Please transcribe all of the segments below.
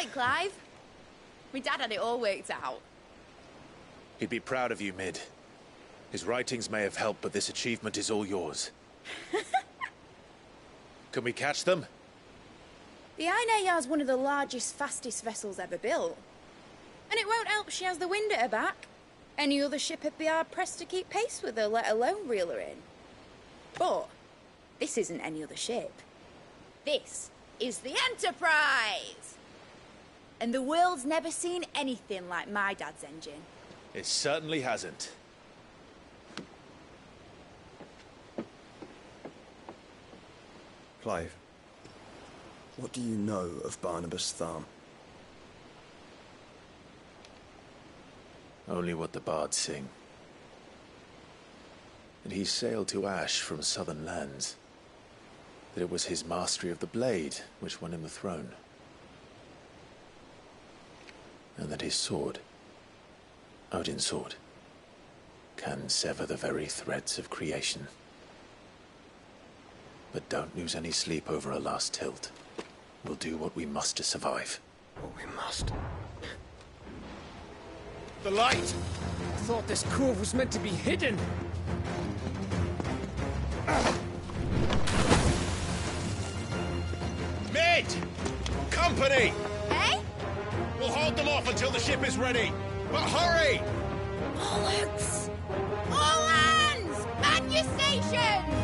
right, Clive. My dad had it all worked out. He'd be proud of you, Mid. His writings may have helped, but this achievement is all yours. Can we catch them? The Ainayar's one of the largest, fastest vessels ever built. And it won't help she has the wind at her back. Any other ship would be hard-pressed to keep pace with her, let alone reel her in. But this isn't any other ship. This is the Enterprise! And the world's never seen anything like my dad's engine. It certainly hasn't. Clive, what do you know of Barnabas Tharm? Only what the bards sing. And he sailed to Ash from southern lands. That it was his mastery of the blade which won him the throne. And that his sword, Odin's sword, can sever the very threads of creation. But don't lose any sleep over a last tilt. We'll do what we must to survive. What we must. The light! I thought this cove was meant to be hidden. Mid! Company! Hey? We'll hold them off until the ship is ready. But hurry! Bollocks! All hands! Man your stations!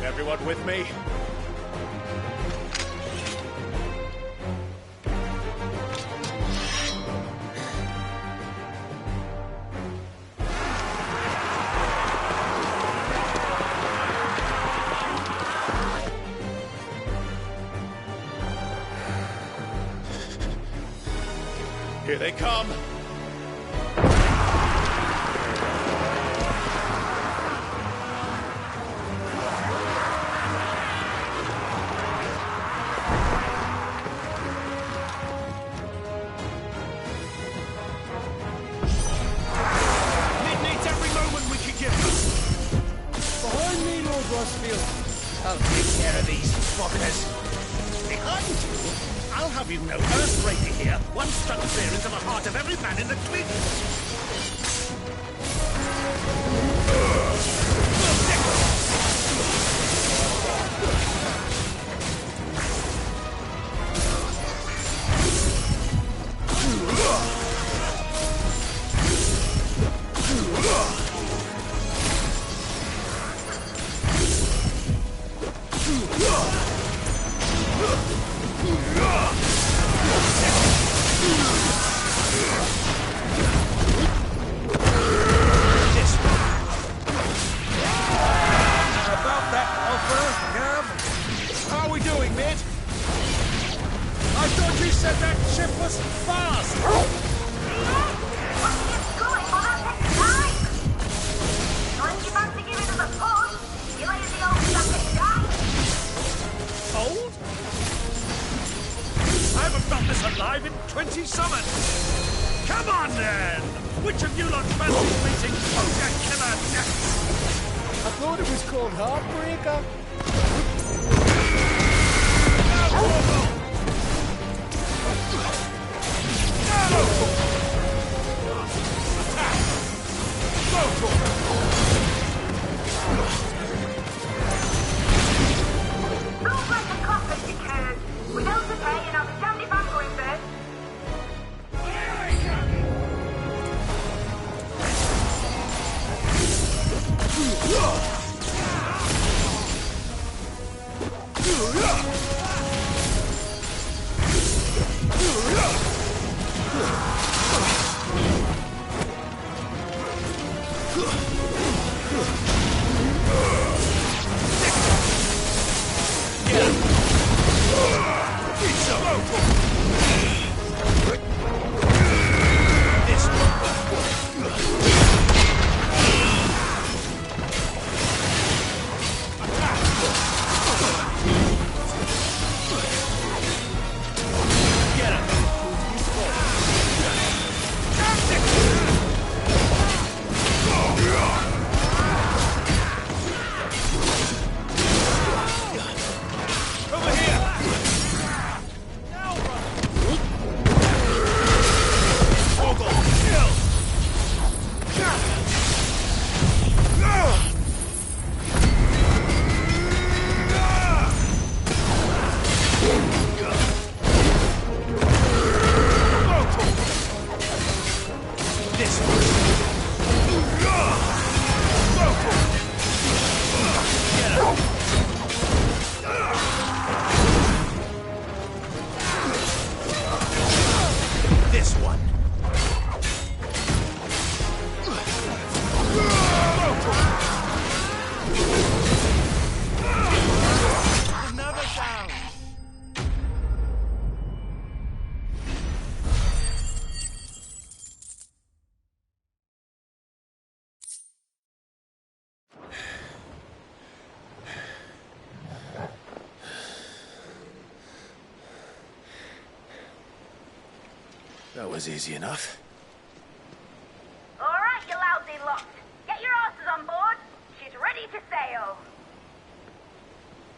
Everyone with me? Here they come! I'll take care of these fuckers. Behind you, I'll have you know Earthbreaker here once struck fear into the heart of every man in the twin. That was easy enough. All right, you lousy lot. Get your asses on board. She's ready to sail.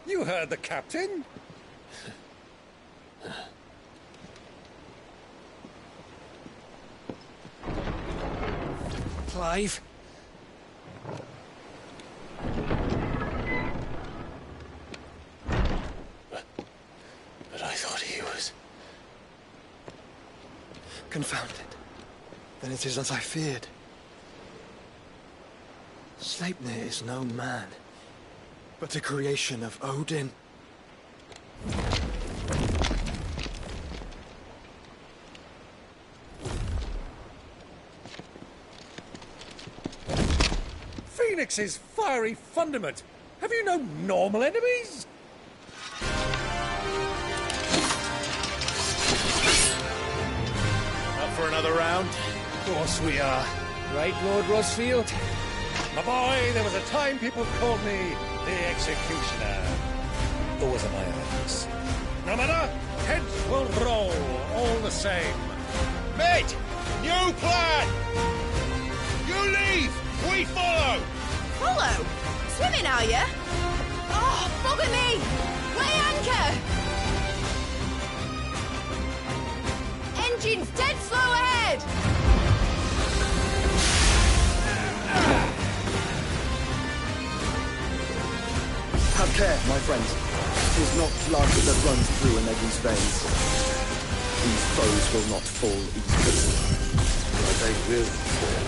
You heard the captain. Clive? But I thought he was... Confounded. Then it is as I feared. Sleipnir is no man, but a creation of Odin. Phoenix's fiery fundament. Have you no normal enemies? Up for another round? Of course we are. Right, Lord Rosfield? My boy, there was a time people called me the Executioner. Always at my hands. No matter, heads will roll all the same. Mate! New plan! You leave! We follow! Follow? Swimming, are you? Oh, bugger me! Weigh anchor! Engine's dead slow ahead! Have care, my friends. 'Tis not blood that runs through an eggie's veins. These foes will not fall easily. But they will fall.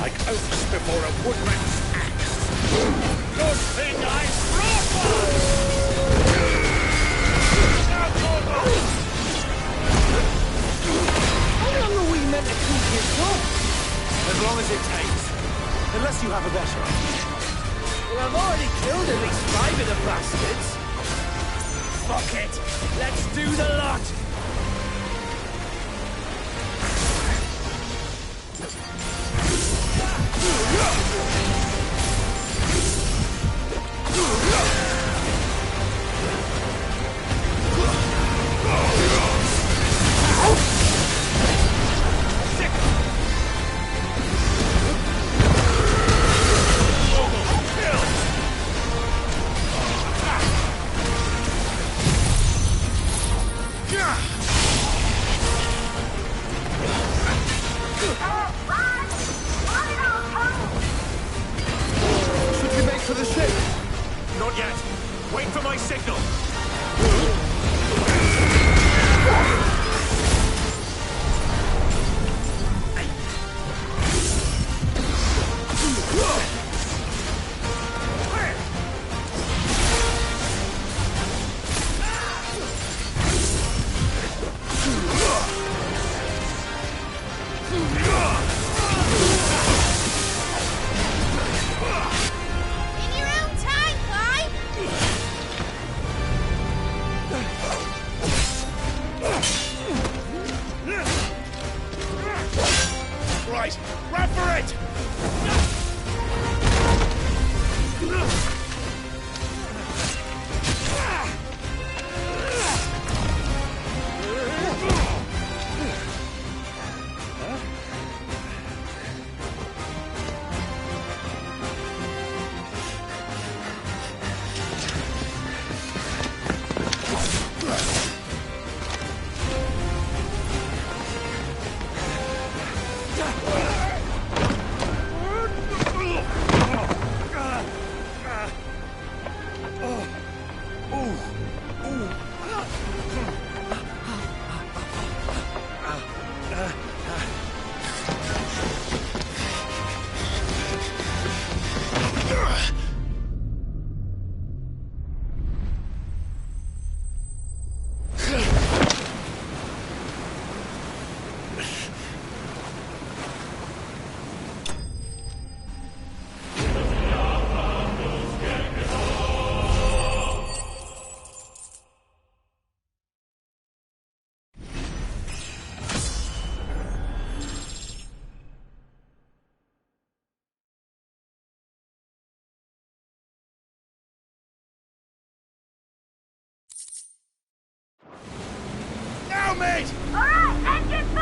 Like oaks before a woodman's axe. Good thing I brought one! How long are we meant to keep this for? As long as it takes. Unless you have a better idea. Well, I've already killed at least 5 of the bastards. Fuck it. Let's do the lot. Should we make for the ship? Not yet. Wait for my signal. In your own time, Clive! Right, run for it! Now, mate! All right, engine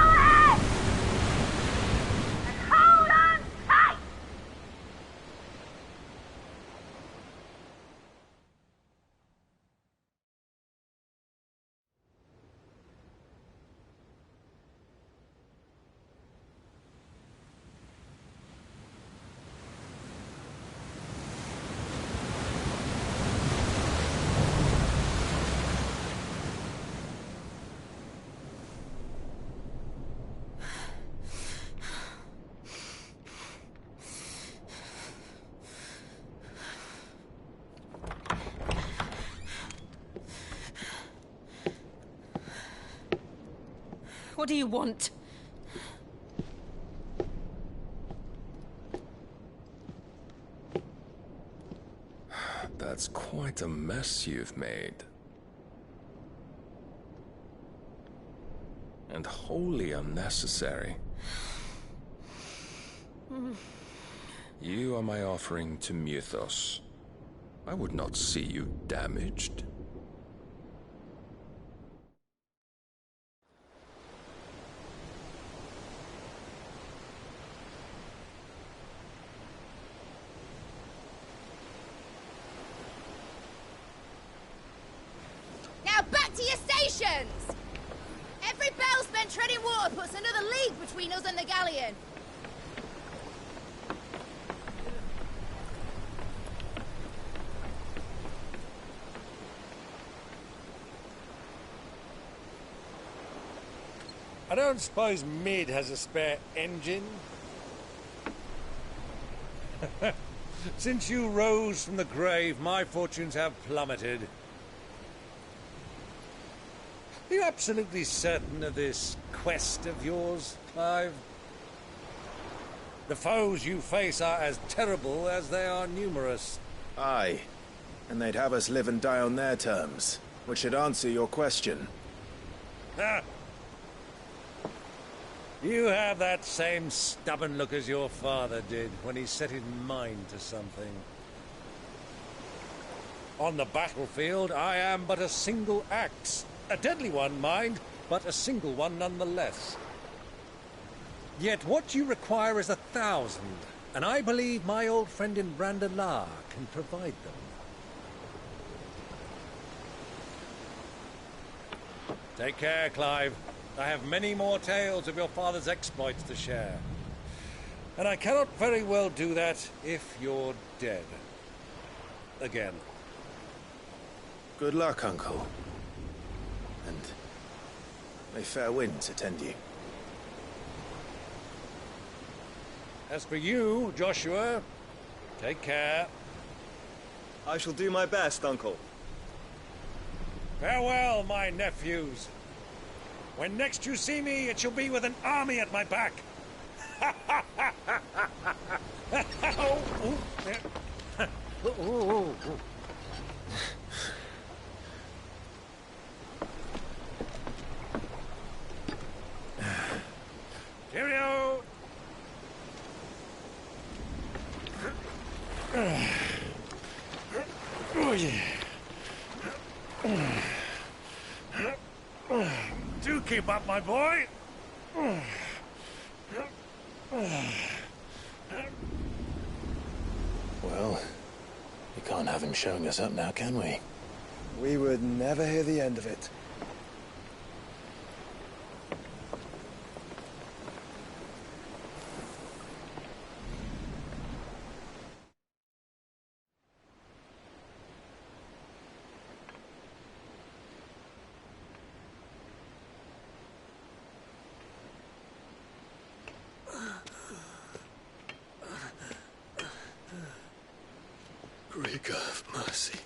What do you want? That's quite a mess you've made. And wholly unnecessary. You are my offering to Mythos. I would not see you damaged. Now back to your stations! Every bell spent treading water puts another league between us and the galleon. I don't suppose Mid has a spare engine? Since you rose from the grave, my fortunes have plummeted. Are you absolutely certain of this quest of yours, Clive? The foes you face are as terrible as they are numerous. Aye. And they'd have us live and die on their terms, which should answer your question. Ah! You have that same stubborn look as your father did when he set his mind to something. On the battlefield, I am but a single axe. A deadly one, mind, but a single one nonetheless. Yet what you require is 1,000, and I believe my old friend in Randalar can provide them. Take care, Clive. I have many more tales of your father's exploits to share. And I cannot very well do that if you're dead. Again. Good luck, Uncle. And may fair winds attend you. As for you, Joshua, take care. I shall do my best, Uncle. Farewell, my nephews. When next you see me, it shall be with an army at my back. Cheerio! Oh, yeah. Do keep up, my boy. Well, we can't have him showing us up now, can we? We would never hear the end of it. Rigor of mercy.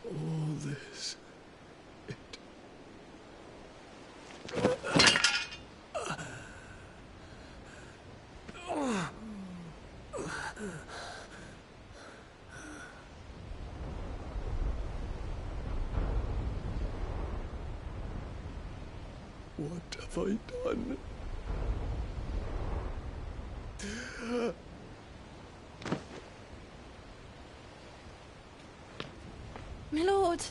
All this. What have I done? My lord.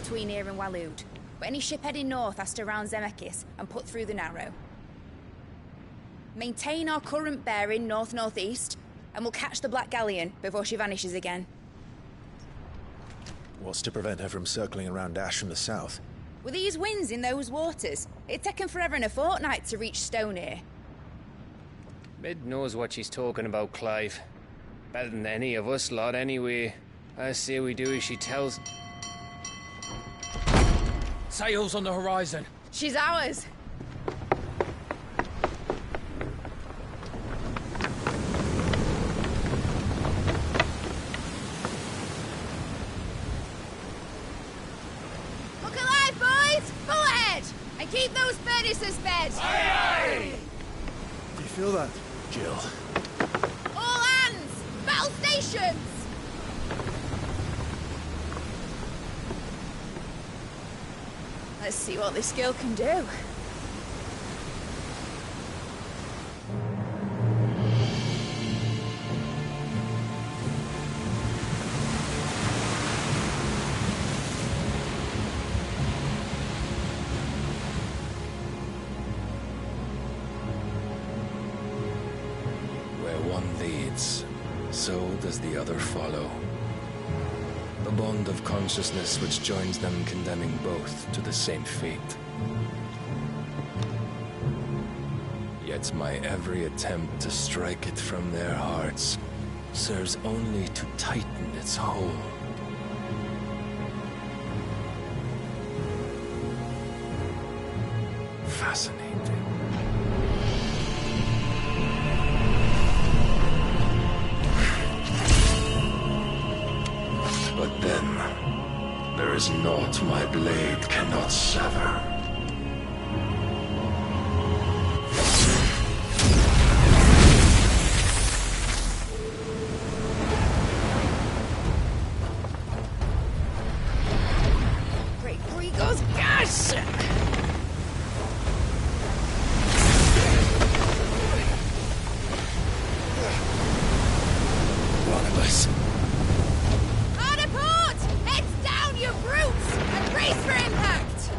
between here and Waloed. But any ship heading north has to round Zemeckis and put through the Narrow. Maintain our current bearing north-northeast, and we'll catch the Black Galleon before she vanishes again. What's to prevent her from circling around Ash from the south? With these winds in those waters, it'd take 'em forever and a fortnight to reach Stonehere. Mid knows what she's talking about, Clive. Better than any of us lot, anyway. I say we do as she tells. Sails on the horizon. She's ours. Look alive, boys! Pull ahead! And keep those furnaces fed! Do you feel that? Jill. All hands! Battle stations! Let's see what this girl can do. Where one leads, so does the other follow. The bond of consciousness which joins them condemning both to the same fate. Yet my every attempt to strike it from their hearts serves only to tighten its hold. Fascinating. But then, there is naught my blade cannot sever. Great Grigor's gas! Barnabas. Hard a port! Heads down, you brutes! And brace for impact!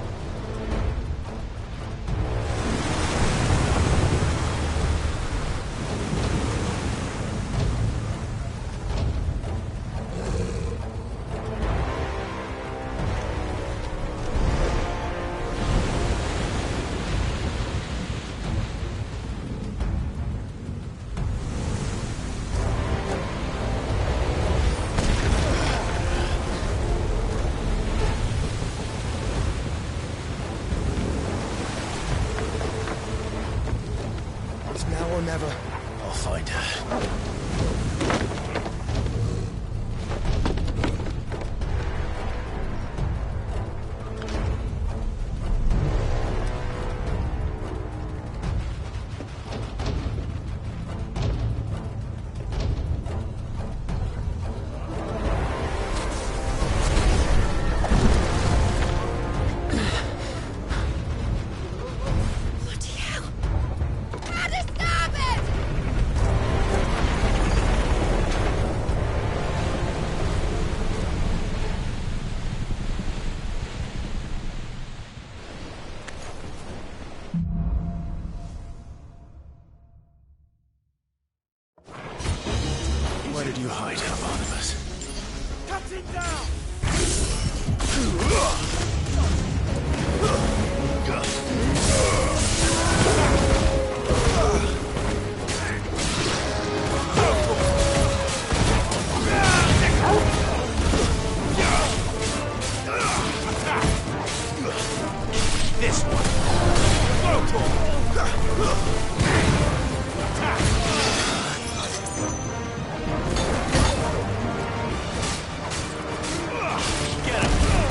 It's now or never. I'll find her. Bloody hell! Hard a starboard! Where did you hide her, Barnabas? Cut him down! This one. Get him.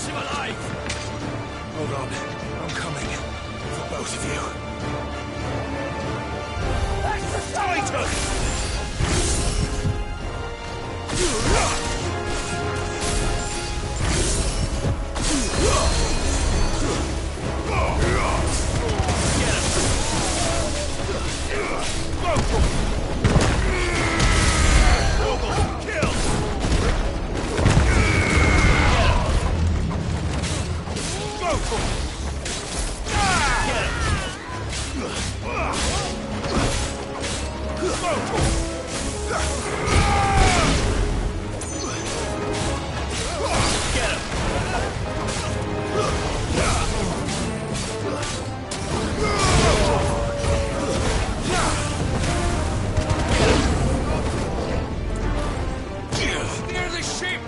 keeps him alive! Hold on. I'm coming. For both of you. Near the ship!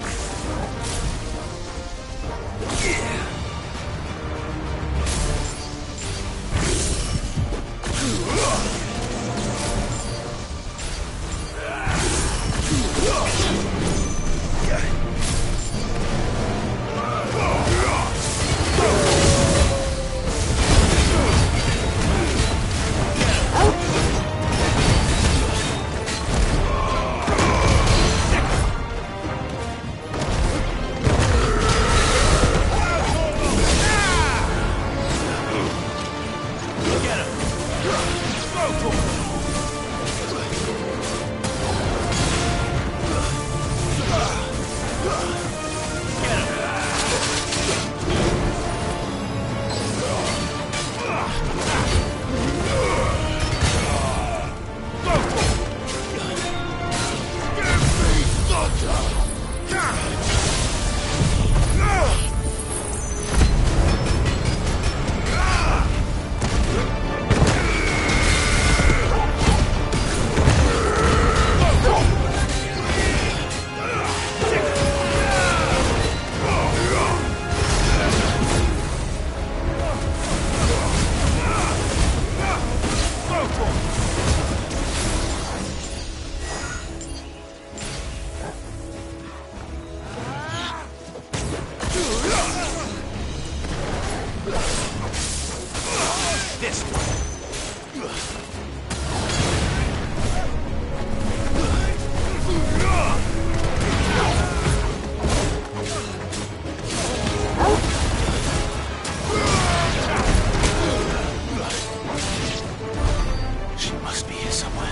She must be here somewhere.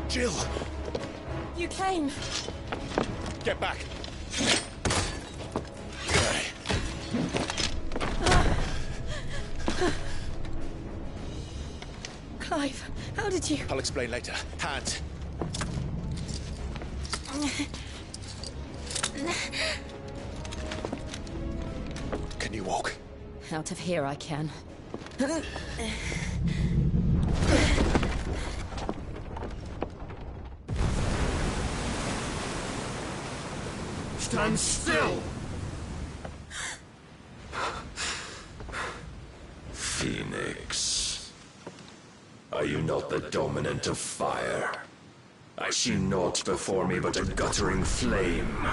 Jill! You came. Get back! Clive, how did you... I'll explain later. Hands. Can you walk? Out of here I can. Stand still! but the dominant of fire. I see naught before me but a guttering flame.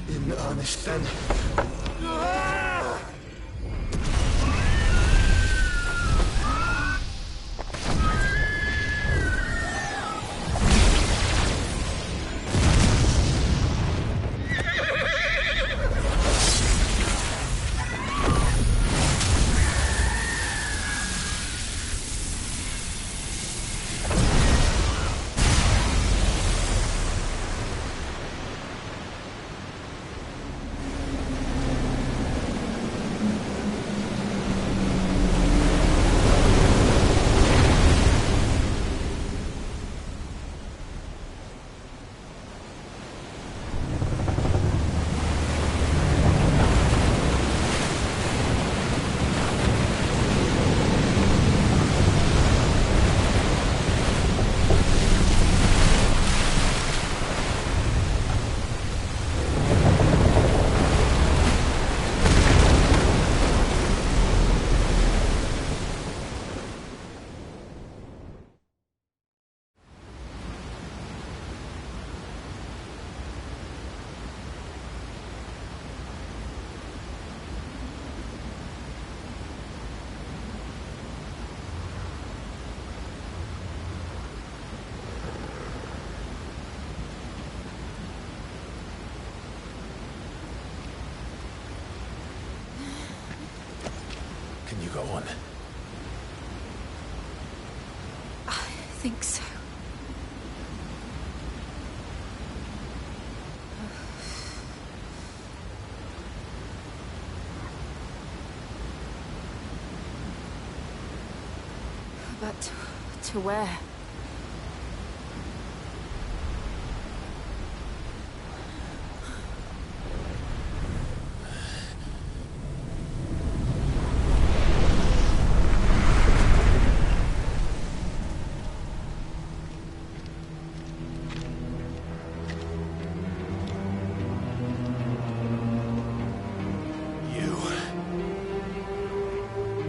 In earnest, then. Can you go on? I think so. But to where?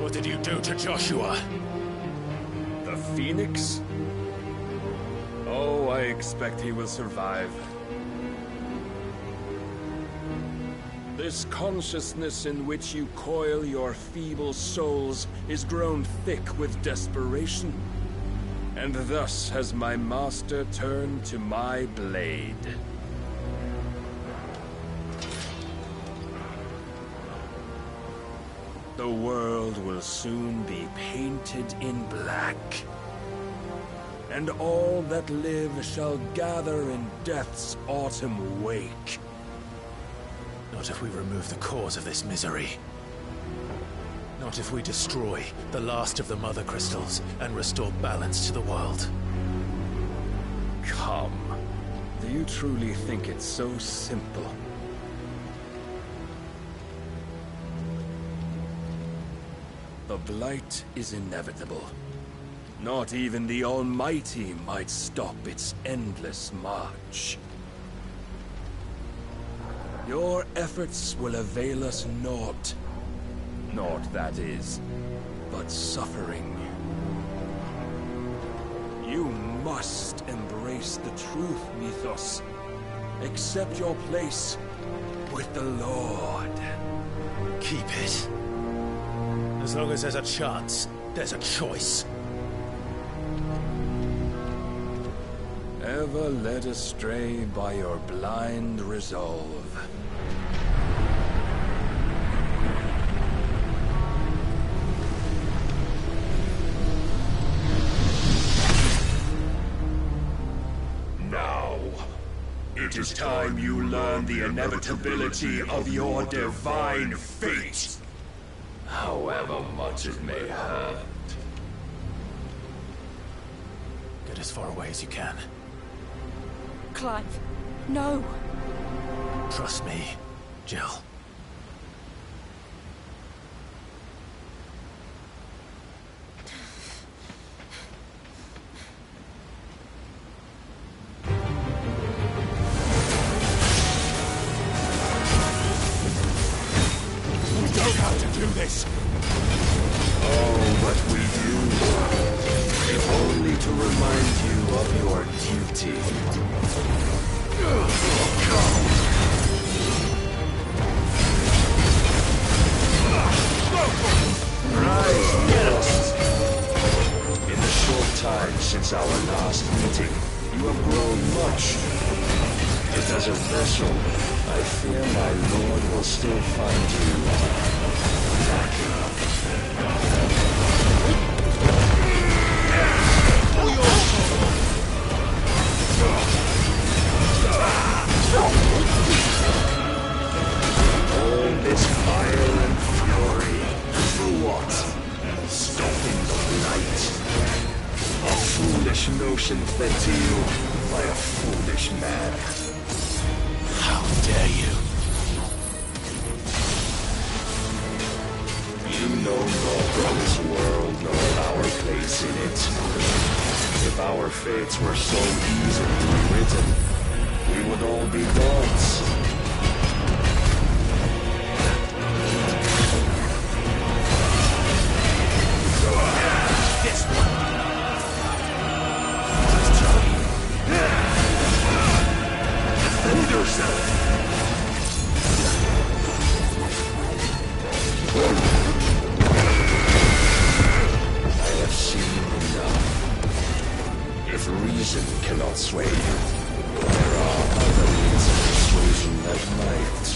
What did you do to Joshua? The Phoenix? Oh, I expect he will survive. This consciousness in which you coil your feeble souls is grown thick with desperation. And thus has my master turned to my blade. The world will soon be painted in black. And all that live shall gather in death's autumn wake. Not if we remove the cause of this misery. Not if we destroy the last of the Mother Crystals and restore balance to the world. Come. Do you truly think it's so simple? The Blight is inevitable. Not even the Almighty might stop its endless march. Your efforts will avail us naught. Naught, that is, but suffering. You must embrace the truth, Mythos. Accept your place with the Lord. Keep it. As long as there's a chance, there's a choice. Ever led astray by your blind resolve. Now, it is time you learn the inevitability of your divine fate. However much it may hurt. Get as far away as you can. Clive, no. Trust me, Jill. This. Oh, but we do. If only to remind you of your duty. Rise, yes. In the short time since our last meeting, you have grown much. Yet as a vessel, I fear my lord will still find you. All this fire and fury, for what? Stopping the light. A foolish notion fed to you by a foolish man. How dare you? You know naught of this world nor our place in it. If our fates were so easily written, we would all be gods. This one. Defend yourself. I have seen enough. If reason cannot sway you, there are other means of persuasion that might.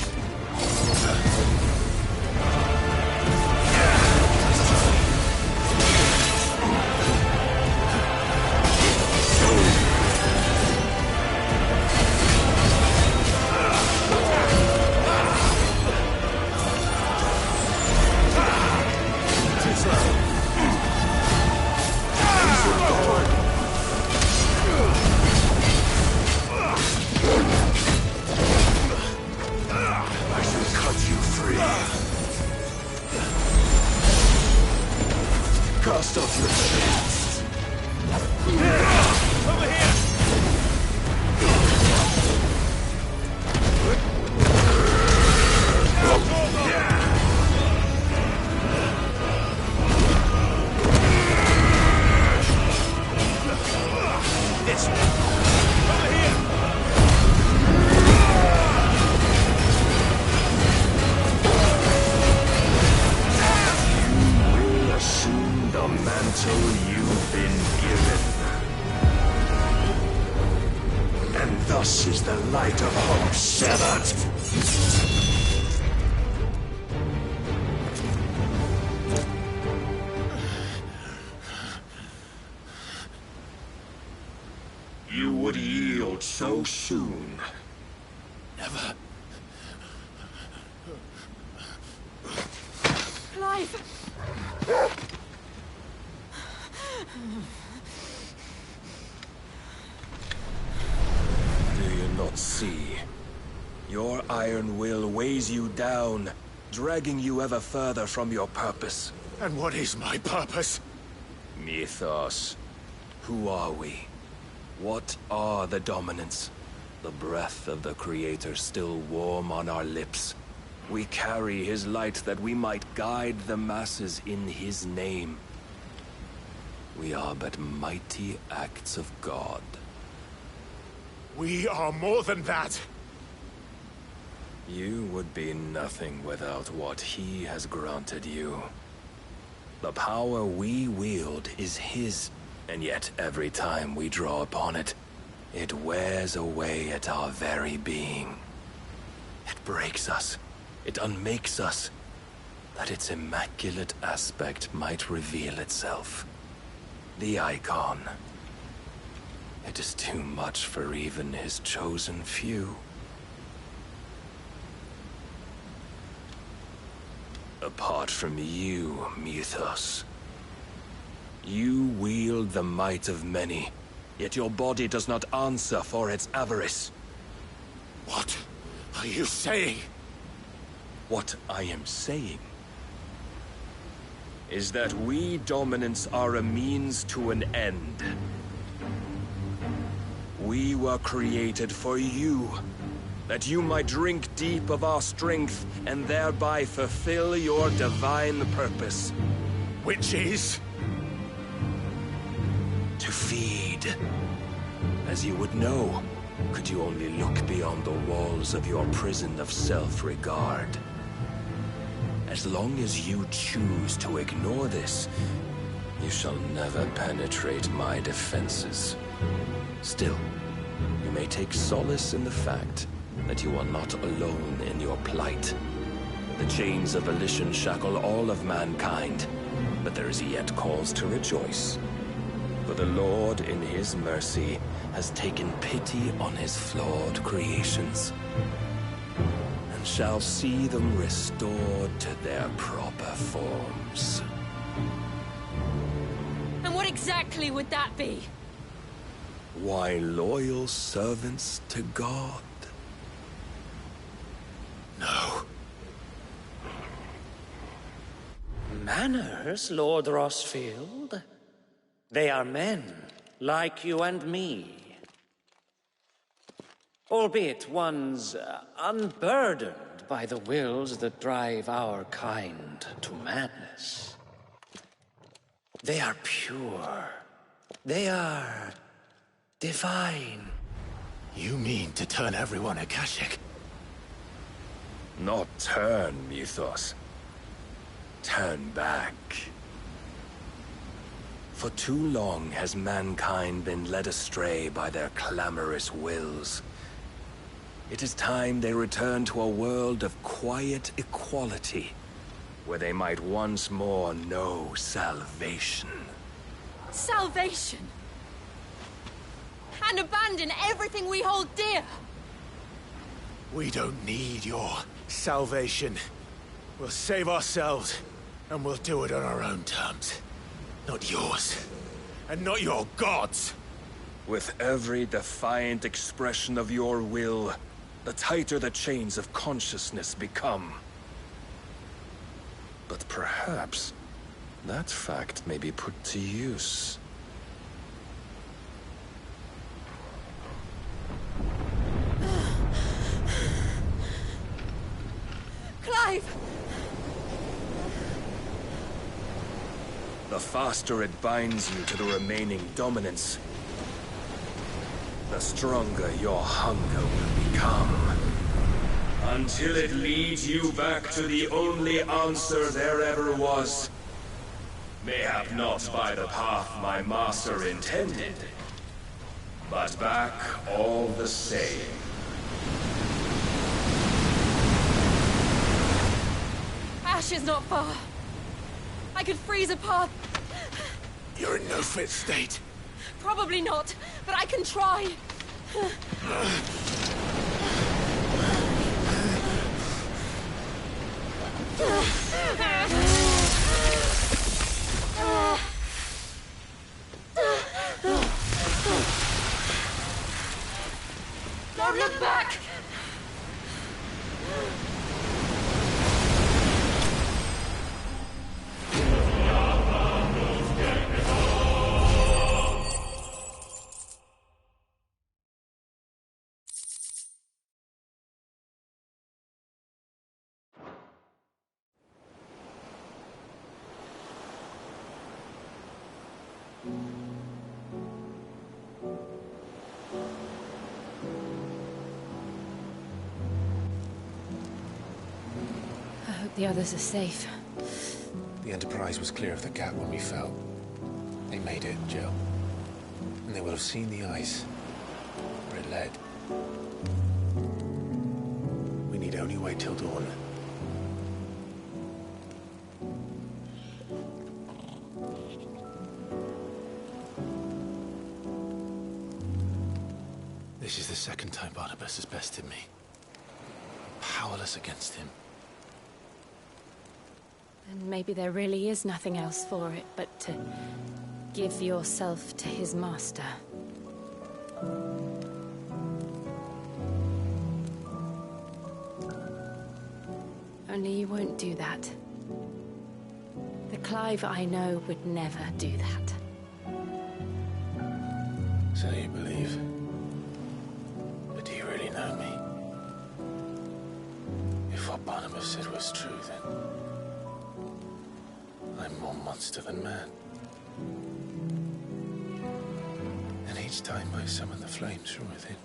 Cast off your chains. Over here! This one. Over here! You will assume the mantle you've been given. And thus is the light of hope severed. You would yield so soon. Never. Clive! Do you not see? Your iron will weighs you down, dragging you ever further from your purpose. And what is my purpose? Mythos. Who are we? What are the dominants? The breath of the Creator still warm on our lips. We carry his light that we might guide the masses in his name. We are but mighty acts of God. We are more than that. You would be nothing without what he has granted you. The power we wield is his, and yet every time we draw upon it, it wears away at our very being. It breaks us. It unmakes us, that its immaculate aspect might reveal itself. The icon. It is too much for even his chosen few. Apart from you, Mythos, you wield the might of many, Yet your body does not answer for its avarice. What are you saying? What I am saying is that we dominants are a means to an end. We were created for you, that you might drink deep of our strength and thereby fulfill your divine purpose. Which is? To feed. As you would know, could you only look beyond the walls of your prison of self-regard. As long as you choose to ignore this, you shall never penetrate my defenses. Still, you may take solace in the fact that you are not alone in your plight. The chains of volition shackle all of mankind, but there is yet cause to rejoice. For the Lord, in his mercy, has taken pity on his flawed creations, and shall see them restored to their proper forms. And what exactly would that be? Why, loyal servants to God. No. Manners, Lord Rosfield? They are men, like you and me. Albeit ones unburdened by the wills that drive our kind to madness. They are pure. They are divine. You mean to turn everyone Akashic? Not turn, Mythos. Turn back. For too long has mankind been led astray by their clamorous wills. It is time they return to a world of quiet equality, where they might once more know salvation. Salvation? And abandon everything we hold dear? We don't need your salvation. We'll save ourselves, and we'll do it on our own terms. Not yours. And not your gods! With every defiant expression of your will, the tighter the chains of consciousness become. But perhaps that fact may be put to use. Clive! The faster it binds you to the remaining dominance, the stronger your hunger will become. Until it leads you back to the only answer there ever was. Mayhap not by the path my master intended, but back all the same. Ash is not far. I could freeze a path. You're in no fit state. Probably not, but I can try. Don't look back! The others are safe. The Enterprise was clear of the gap when we fell. They made it, Jill. And they will have seen the ice, where it led. We need only wait till dawn. This is the second time Barnabas has bested me. Powerless against him. And maybe there really is nothing else for it but to give yourself to his master. Only you won't do that. The Clive I know would never do that. So you believe? But do you really know me? If what Barnabas said was true, then I'm more monster than man. And each time I summon the flames from within,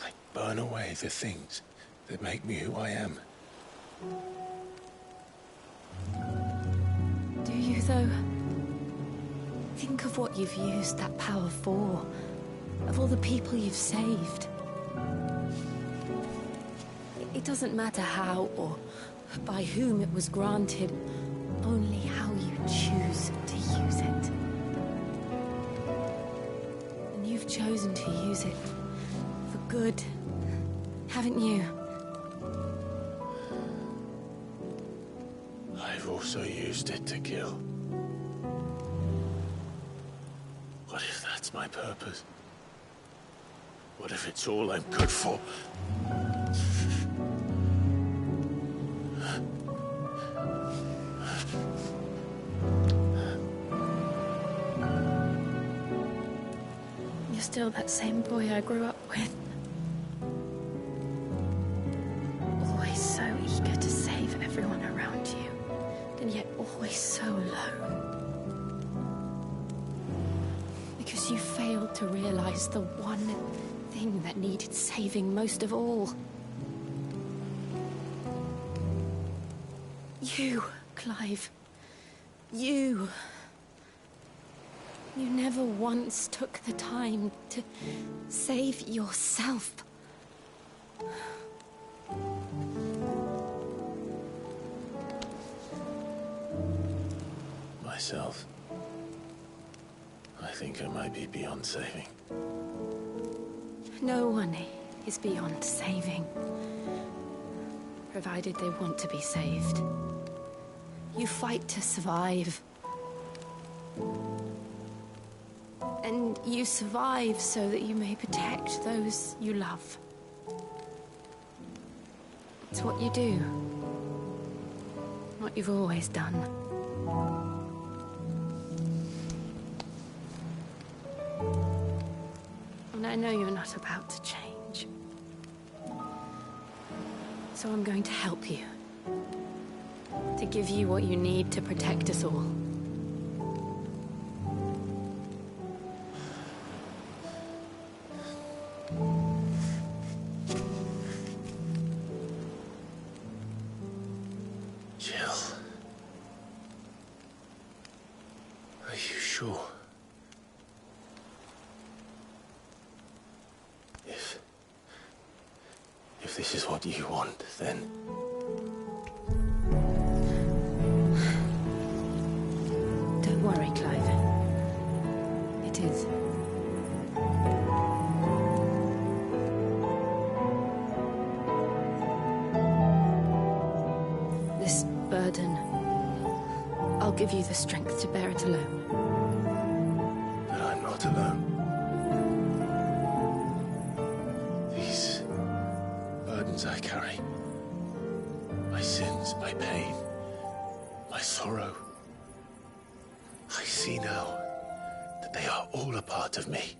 I burn away the things that make me who I am. Do you, though? Think of what you've used that power for. Of all the people you've saved. It doesn't matter how or by whom it was granted, only how you choose to use it. And you've chosen to use it for good, haven't you? I've also used it to kill. What if that's my purpose? What if it's all I'm good for? You're still that same boy I grew up with. Always so eager to save everyone around you, and yet always so alone. Because you failed to realize the one thing that needed saving most of all. You, Clive. You. You never once took the time to save yourself. Myself? I think I might be beyond saving. No one is beyond saving. Provided they want to be saved. You fight to survive. And you survive so that you may protect those you love. It's what you do. What you've always done. And I know you're not about to change. So I'm going to help you. To give you what you need to protect us all. Jill. Are you sure? If this is what you want, then... Don't worry, Clive. It is. This burden, I'll give you the strength to bear it alone. But I'm not alone. These burdens I carry, my sins, my pain, my sorrow, I see now that they are all a part of me.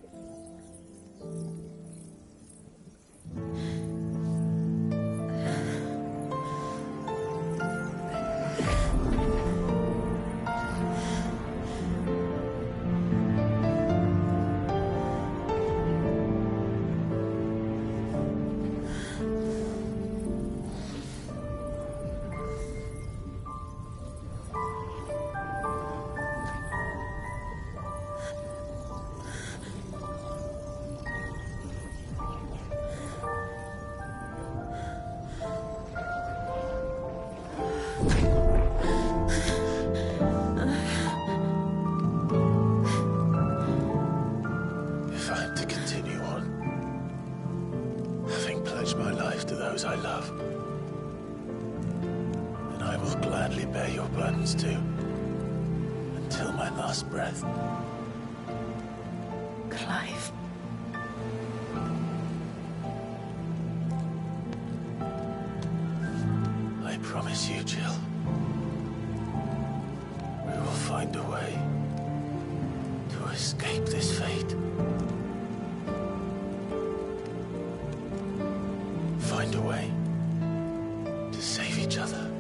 If I'm to continue on, having pledged my life to those I love, then I will gladly bear your burdens too, until my last breath. promise you, Jill. We will find a way to escape this fate. Find a way to save each other.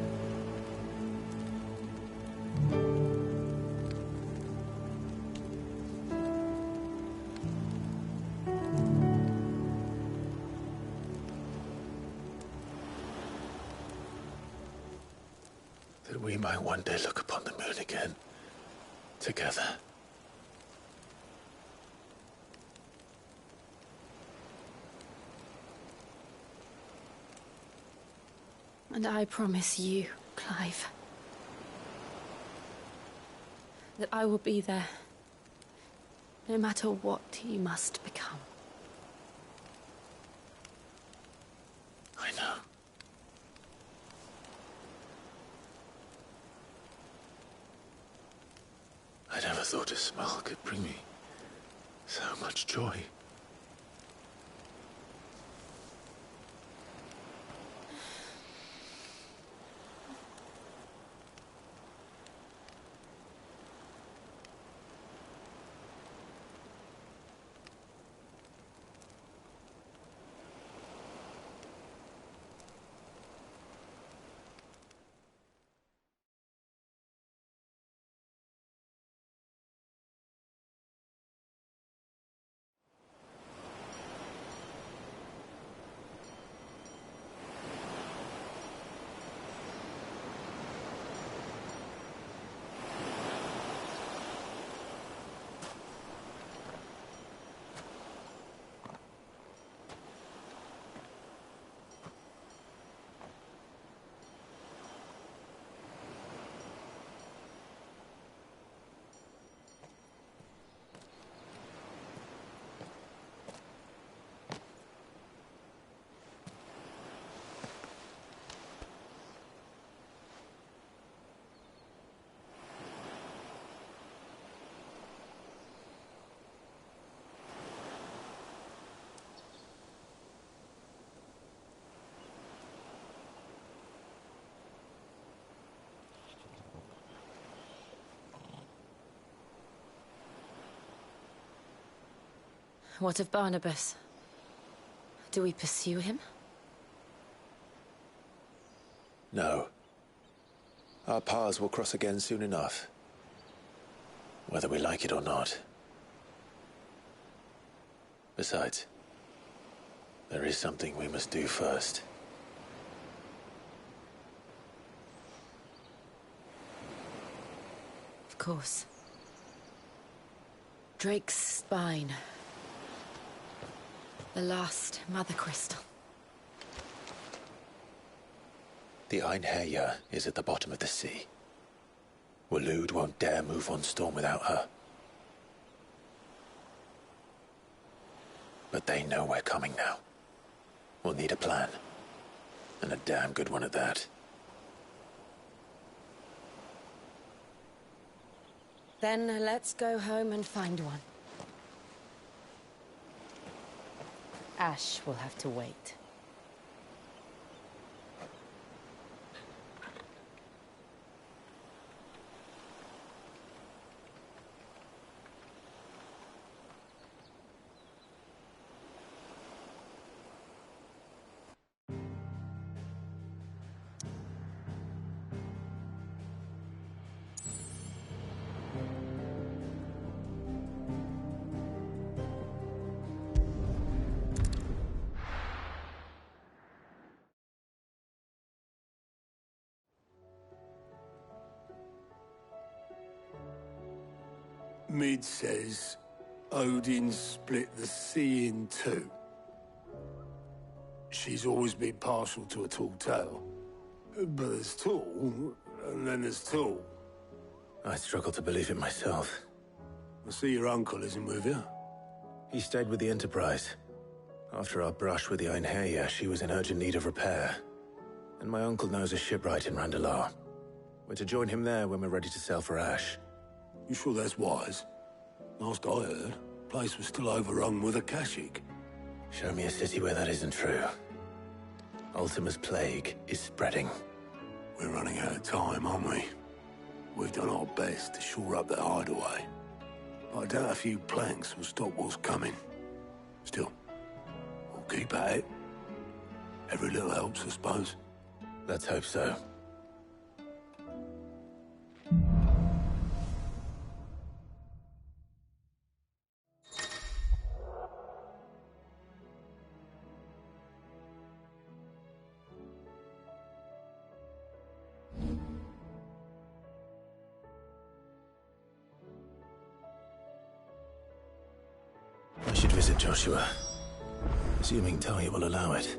That we might one day look upon the moon again, together. And I promise you, Clive, that I will be there, no matter what you must become. I know. I never thought a smile could bring me so much joy. What of Barnabas? Do we pursue him? No. Our paths will cross again soon enough. Whether we like it or not. Besides, there is something we must do first. Of course. Drake's spine. The last Mother Crystal. The Einherjar is at the bottom of the sea. Waloed won't dare move on Storm without her. But they know we're coming now. We'll need a plan. And a damn good one at that. Then let's go home and find one. Ash will have to wait. Mid says Odin split the sea in two. She's always been partial to a tall tale. But there's tall, and then there's tall. I struggle to believe it myself. I see your uncle isn't with you. He stayed with the Enterprise. After our brush with the Einherjar, she was in urgent need of repair. And my uncle knows a shipwright in Randalar. We're to join him there when we're ready to sail for Ash. You sure that's wise? Last I heard, the place was still overrun with Akashic. Show me a city where that isn't true. Ultima's plague is spreading. We're running out of time, aren't we? We've done our best to shore up their hideaway. But I doubt a few planks will stop what's coming. Still, we'll keep at it. Every little helps, I suppose. Let's hope so. I should visit Joshua, assuming Talia will allow it.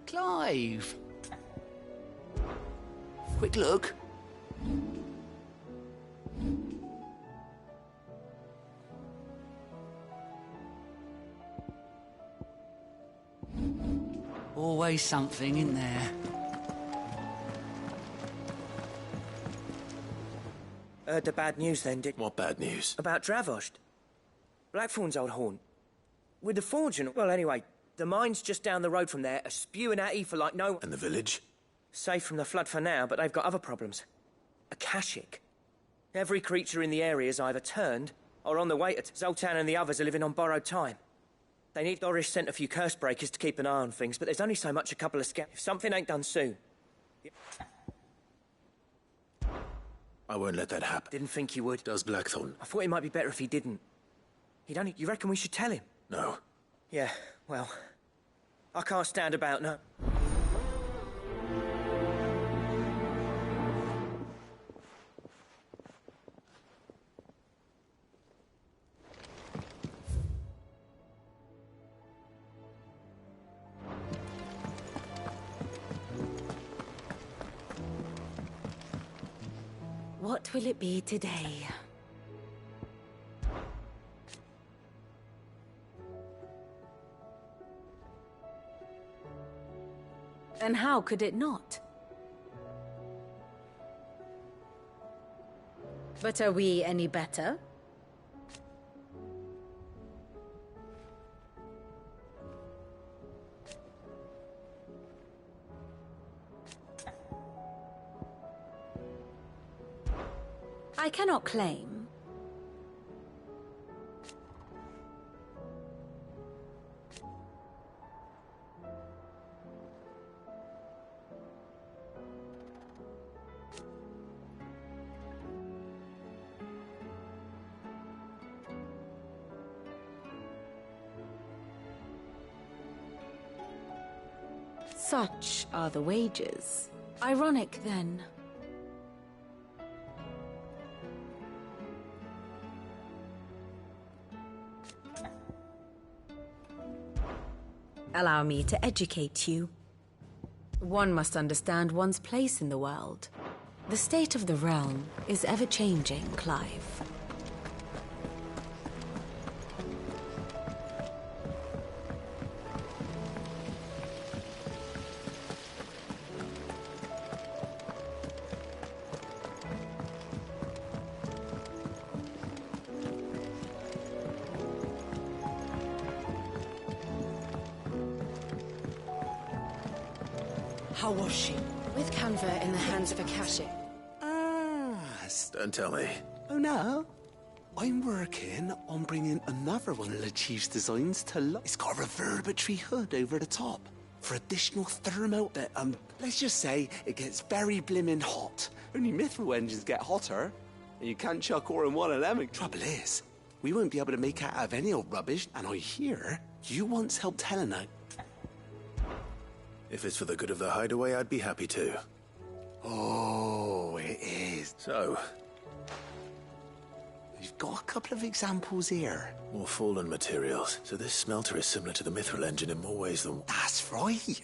Clive! Quick look. Always something in there. Heard the bad news then, Dick? What bad news? About Dravost. Blackthorn's old haunt. With the forge and... Well, anyway, the mine's just down the road from there, are spewing out ether like no... And the village? Safe from the flood for now, but they've got other problems. Akashic. Every creature in the area's either turned or on the way to... Zoltan and the others are living on borrowed time. They need Dorish sent a few curse breakers to keep an eye on things, but there's only so much a couple of scouts... If something ain't done soon... I won't let that happen. Didn't think you would. Does Blackthorn? I thought it might be better if he didn't. He'd only... You reckon we should tell him? No. Yeah, well... I can't stand about, no. What will it be today? And how could it not? But are we any better? I cannot claim. Such are the wages. Ironic, then. Allow me to educate you. One must understand one's place in the world. The state of the realm is ever-changing, Clive. How was she? With Canva in the hands of Akashic. Don't tell me. Oh no. I'm working on bringing another one of the Chief's designs to life. It's got a reverberatory hood over the top for additional thermal. Let's just say it gets very blimmin' hot. Only mithril engines get hotter, and you can't chuck ore in one of them. Trouble is, we won't be able to make it out of any old rubbish, and I hear you once helped Helena. If it's for the good of the hideaway, I'd be happy to. Oh, it is. So, we've got a couple of examples here. more fallen materials. So this smelter is similar to the mithril engine in more ways than... That's right.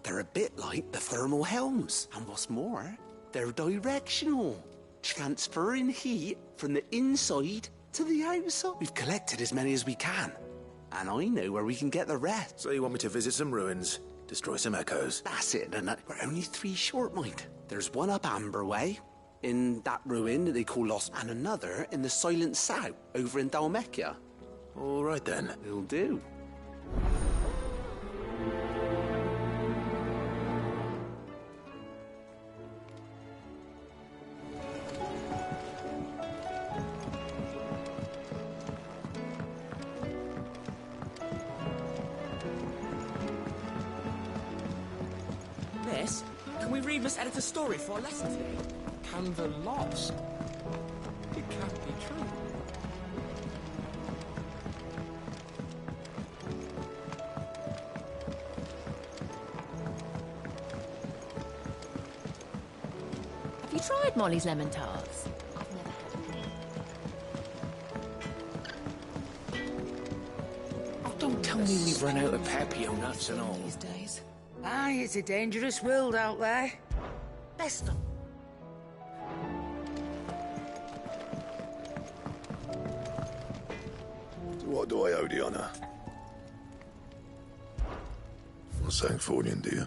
They're a bit like the thermal helms. And what's more, they're directional, transferring heat from the inside to the outside. We've collected as many as we can, and I know where we can get the rest. So you want me to visit some ruins, destroy some echoes? That's it, and we're only 3 short, mind. There's one up Amber Way, in that ruin that they call Lost, and another in the Silent South, over in Dalmecchia. All right then. Will do. Miss, can we read Miss Editor's story for our lesson today? Canva lost. It can't be true. Have you tried Molly's lemon tarts? Oh, don't tell me we've run out of Papio nuts and all. These days. Aye, it's a dangerous world out there. Best of. What do I owe the honor? For Sanfordine, do you?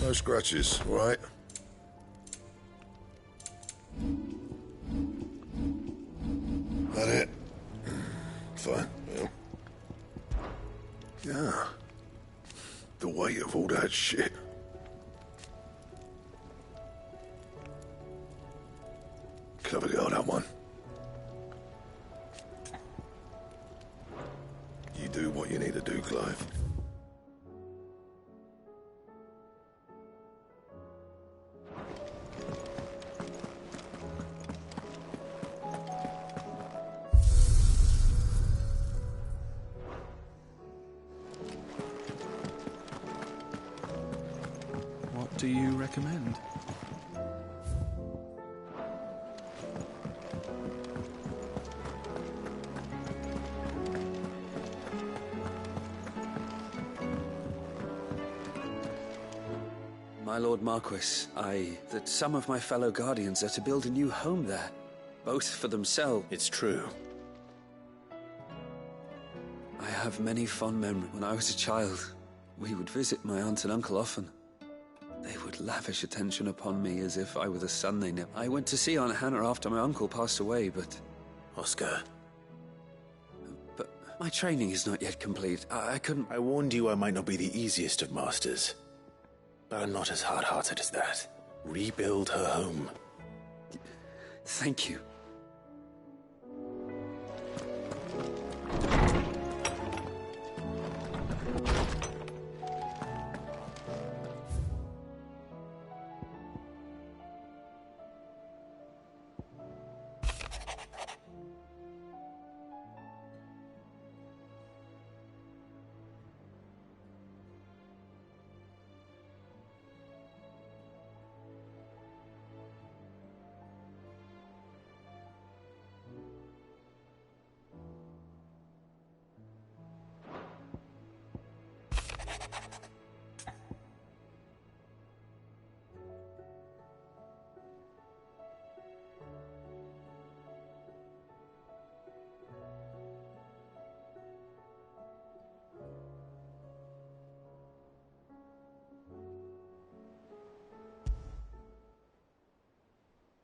No scratches, all right? That it? Fine, well. Yeah. The weight of all that shit. Clever girl, that one. You do what you need to do, Clive. What do you recommend? My Lord Marquis, that some of my fellow Guardians are to build a new home there, both for themselves. It's true. I have many fond memories. When I was a child, we would visit my aunt and uncle often. They would lavish attention upon me as if I were the son they knew. I went to see Aunt Hannah after my uncle passed away, but... Oscar. But my training is not yet complete. I couldn't... I warned you I might not be the easiest of masters. But I'm not as hard-hearted as that. Rebuild her home. Thank you.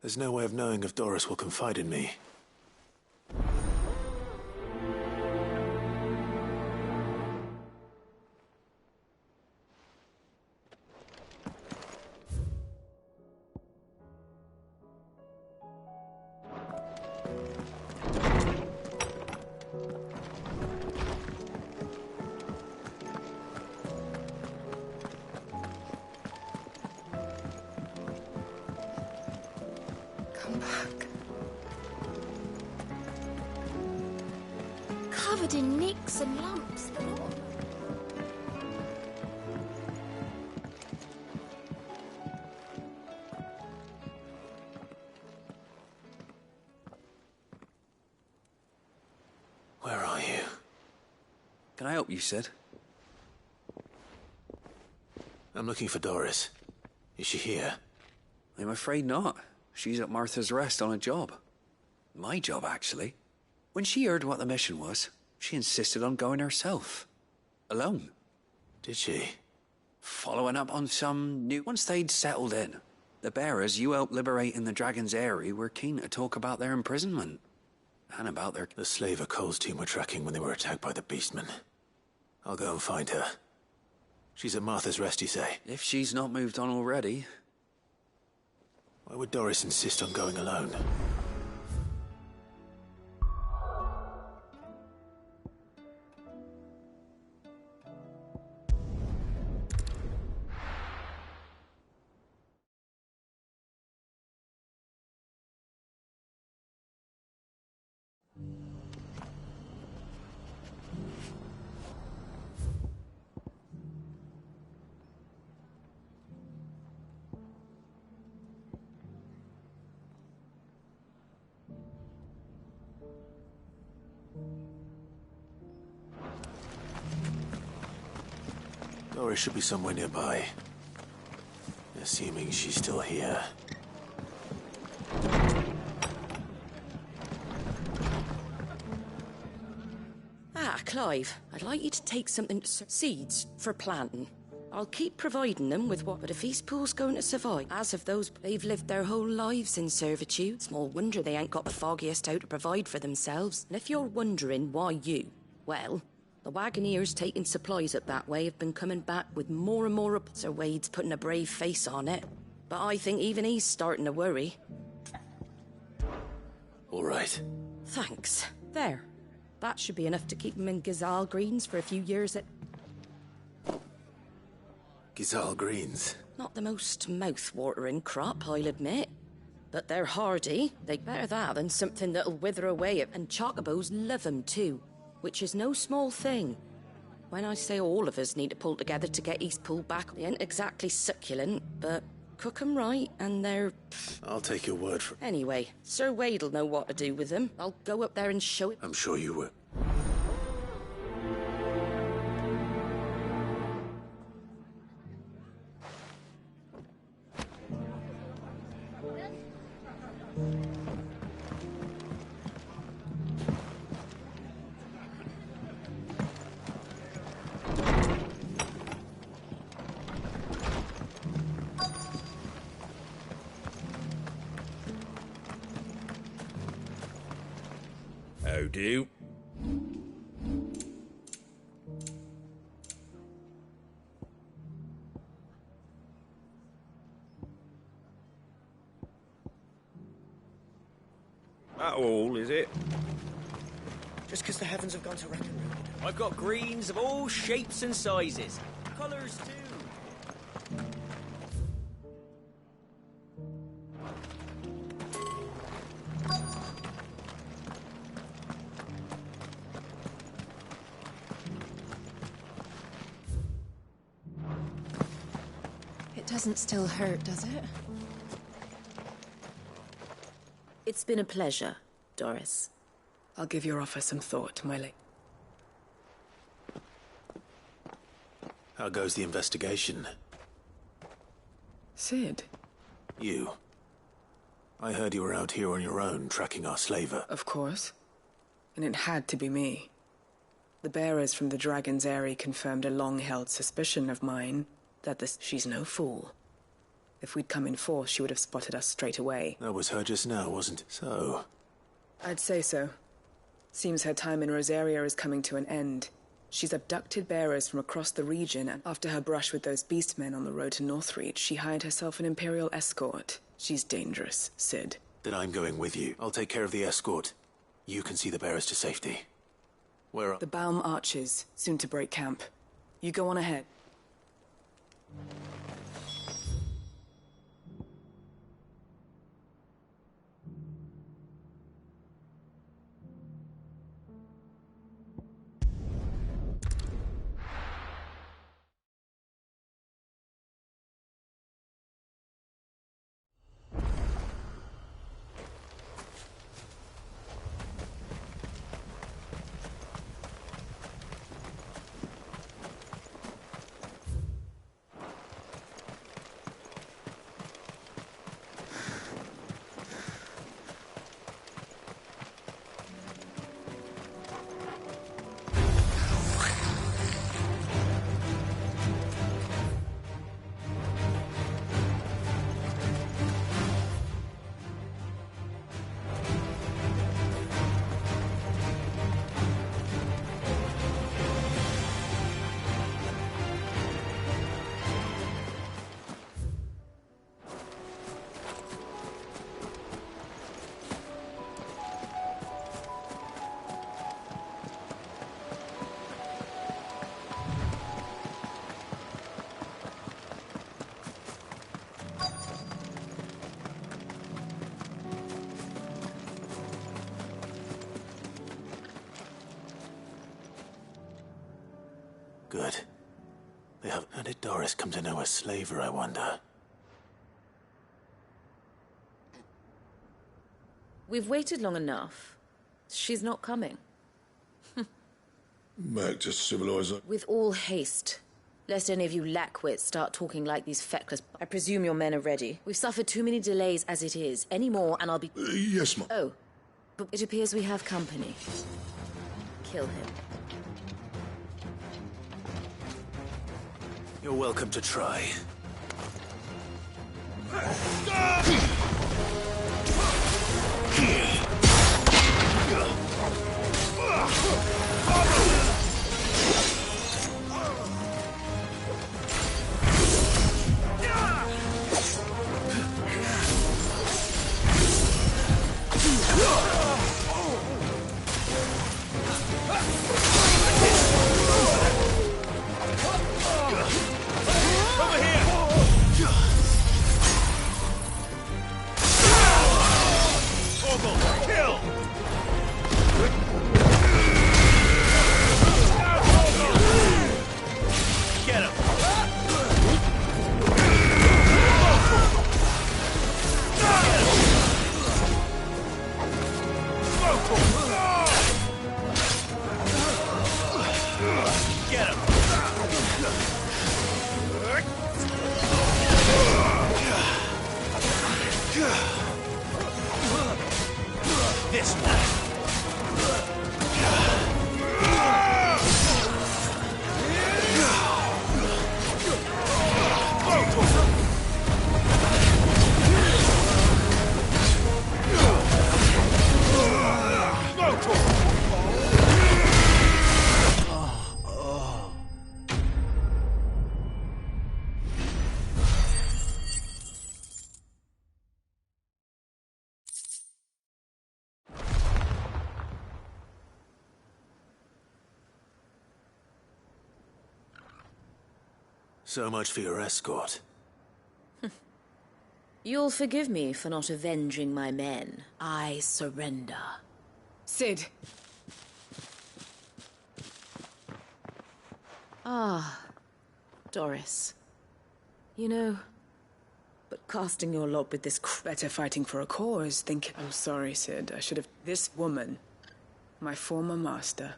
There's no way of knowing if Doris will confide in me. Come back. Covered in nicks and lumps, but all. Where are you? Can I help you, Sid? I'm looking for Doris. Is she here? I'm afraid not. She's at Martha's Rest on a job. My job, actually. When she heard what the mission was, she insisted on going herself. Alone. Did she? Following up on some new... Once they'd settled in, the bearers you helped liberate in the Dragon's Eyrie were keen to talk about their imprisonment. And about their... The slaver Cole's team were tracking when they were attacked by the beastmen. I'll go and find her. She's at Martha's Rest, you say? If she's not moved on already. Why would Doris insist on going alone? Doris should be somewhere nearby. Assuming she's still here. Ah, Clive, I'd like you to take something to seeds for planting. I'll keep providing them with what, but if Eastpool's going to survive, as of those, they've lived their whole lives in servitude. Small wonder they ain't got the foggiest how to provide for themselves. And if you're wondering why you, well, the wagoneers taking supplies up that way have been coming back with more and more. Sir Wade's putting a brave face on it, but I think even he's starting to worry. All right. Thanks. There. That should be enough to keep them in Gazal Greens for a few years at... Gazal Greens? Not the most mouth-watering crop, I'll admit. But they're hardy. They'd better that than something that'll wither away, and chocobos love 'em too, which is no small thing. When I say all of us need to pull together to get Eastpool back, they ain't exactly succulent, but cook 'em right, and they're... I'll take your word for it. Anyway, Sir Wade'll know what to do with them. I'll go up there and show it. I'm sure you will. How do? That all, is it? Just because the heavens have gone to reckon. I've got greens of all shapes and sizes. Colours too. It doesn't still hurt, does it? It's been a pleasure, Doris. I'll give your offer some thought, my lady. How goes the investigation? Sid? You. I heard you were out here on your own, tracking our slaver. Of course. And it had to be me. The bearers from the Dragon's Eyrie confirmed a long-held suspicion of mine that she's no fool. If we'd come in force, she would have spotted us straight away. That was her just now, wasn't it? So? I'd say so. Seems her time in Rosaria is coming to an end. She's abducted bearers from across the region, and after her brush with those beastmen on the road to Northreach, she hired herself an Imperial escort. She's dangerous, Sid. Then I'm going with you. I'll take care of the escort. You can see the bearers to safety. Where are... The Baum Archers, soon to break camp. You go on ahead. Good. They have... How did Doris come to know a slaver, I wonder? We've waited long enough. She's not coming. Back to civilization. With all haste. Lest any of you lackwits start talking like these feckless... I presume your men are ready. We've suffered too many delays as it is. Any more and I'll be... Yes, ma'am. Oh. But it appears we have company. Kill him. You're welcome to try. So much for your escort. You'll forgive me for not avenging my men. I surrender. Sid! Ah, Doris. You know, but casting your lot with this better fighting for a cause, think... I'm sorry, Sid. I should have... This woman, my former master,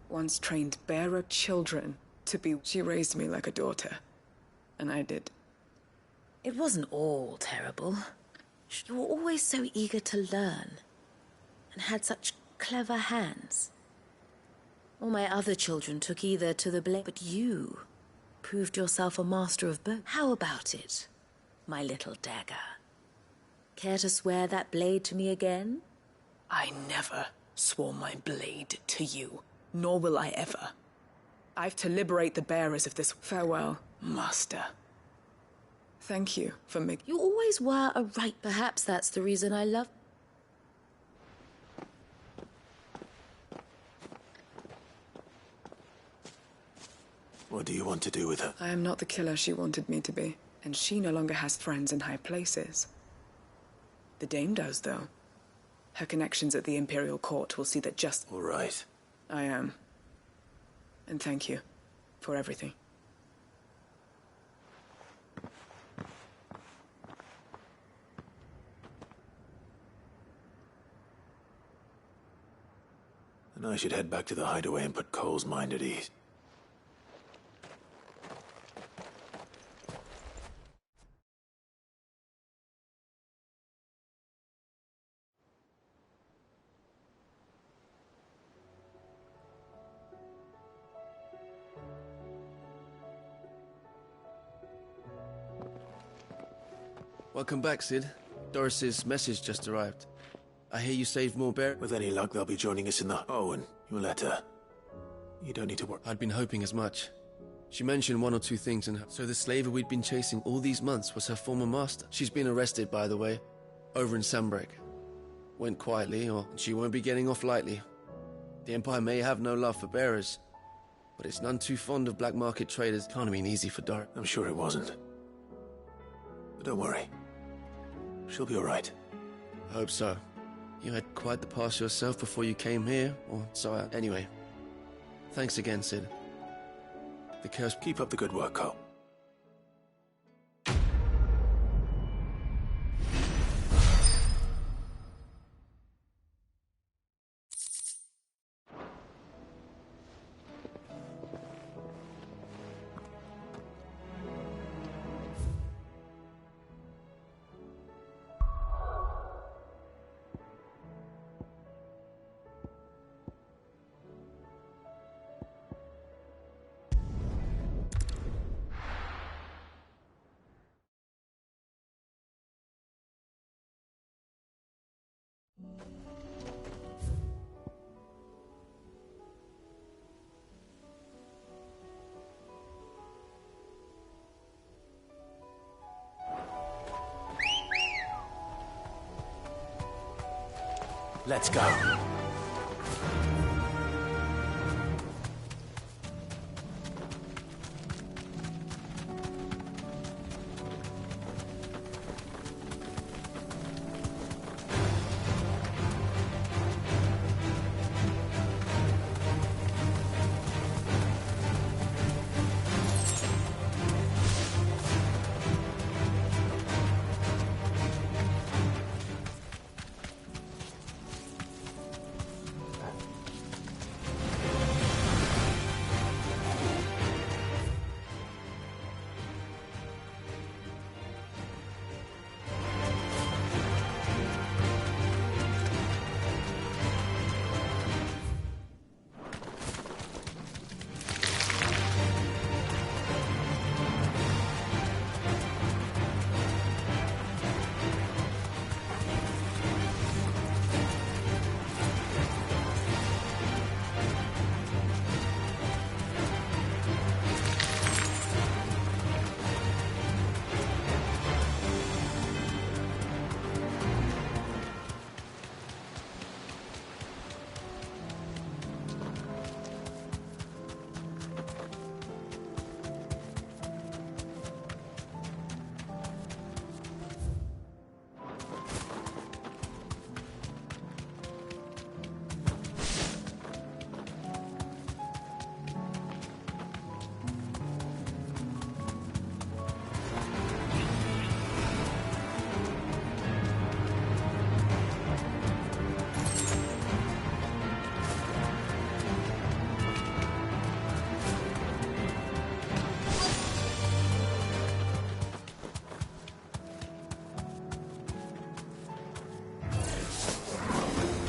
once trained bearer children to be... She raised me like a daughter. And I did. It wasn't all terrible. You were always so eager to learn. And had such clever hands. All my other children took either to the blade, but you proved yourself a master of both. How about it, my little dagger. Care to swear that blade to me again? I never swore my blade to you, nor will I ever. I've to liberate the bearers of this. Farewell, Master. Thank you for making... You always were a right. Perhaps that's the reason I love... What do you want to do with her? I am not the killer she wanted me to be, and she no longer has friends in high places. The Dame does, though. Her connections at the Imperial Court will see that just... All right. I am. And thank you for everything. And I should head back to the hideaway and put Cole's mind at ease. Welcome back, Sid. Doris's message just arrived. I hear you saved more bear... With any luck, they'll be joining us in the... Oh, and your letter. You don't need to worry. I'd been hoping as much. She mentioned one or two things in her... So the slaver we'd been chasing all these months was her former master. She's been arrested, by the way, over in Sambrek. Went quietly, or she won't be getting off lightly. The Empire may have no love for bearers, but it's none too fond of black market traders. Can't have been easy for Doris. I'm sure it wasn't. But don't worry. She'll be all right. I hope so. You had quite the past yourself before you came here, or so anyway. Thanks again, Sid. The curse... Keep up the good work, Cole. Let's go.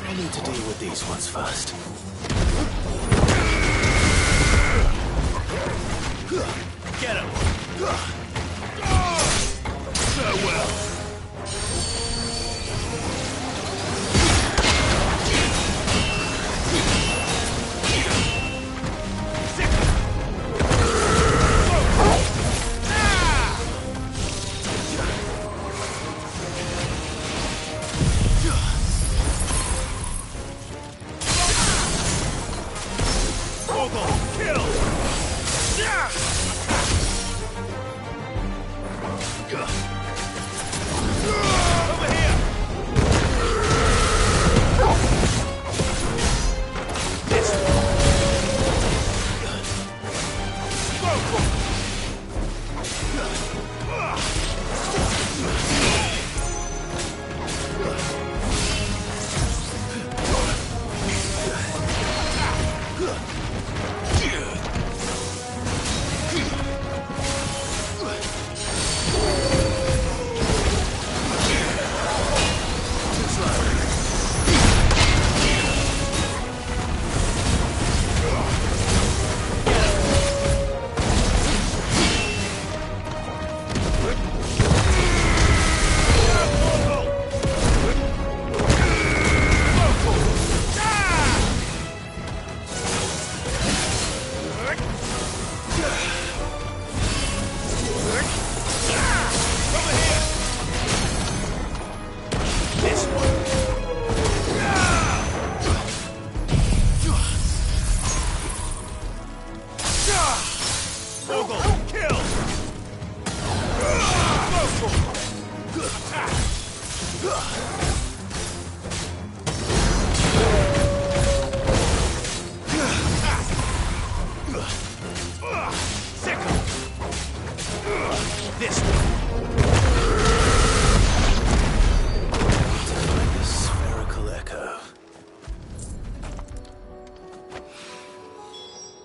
I need to deal with these ones first. Get him! Farewell!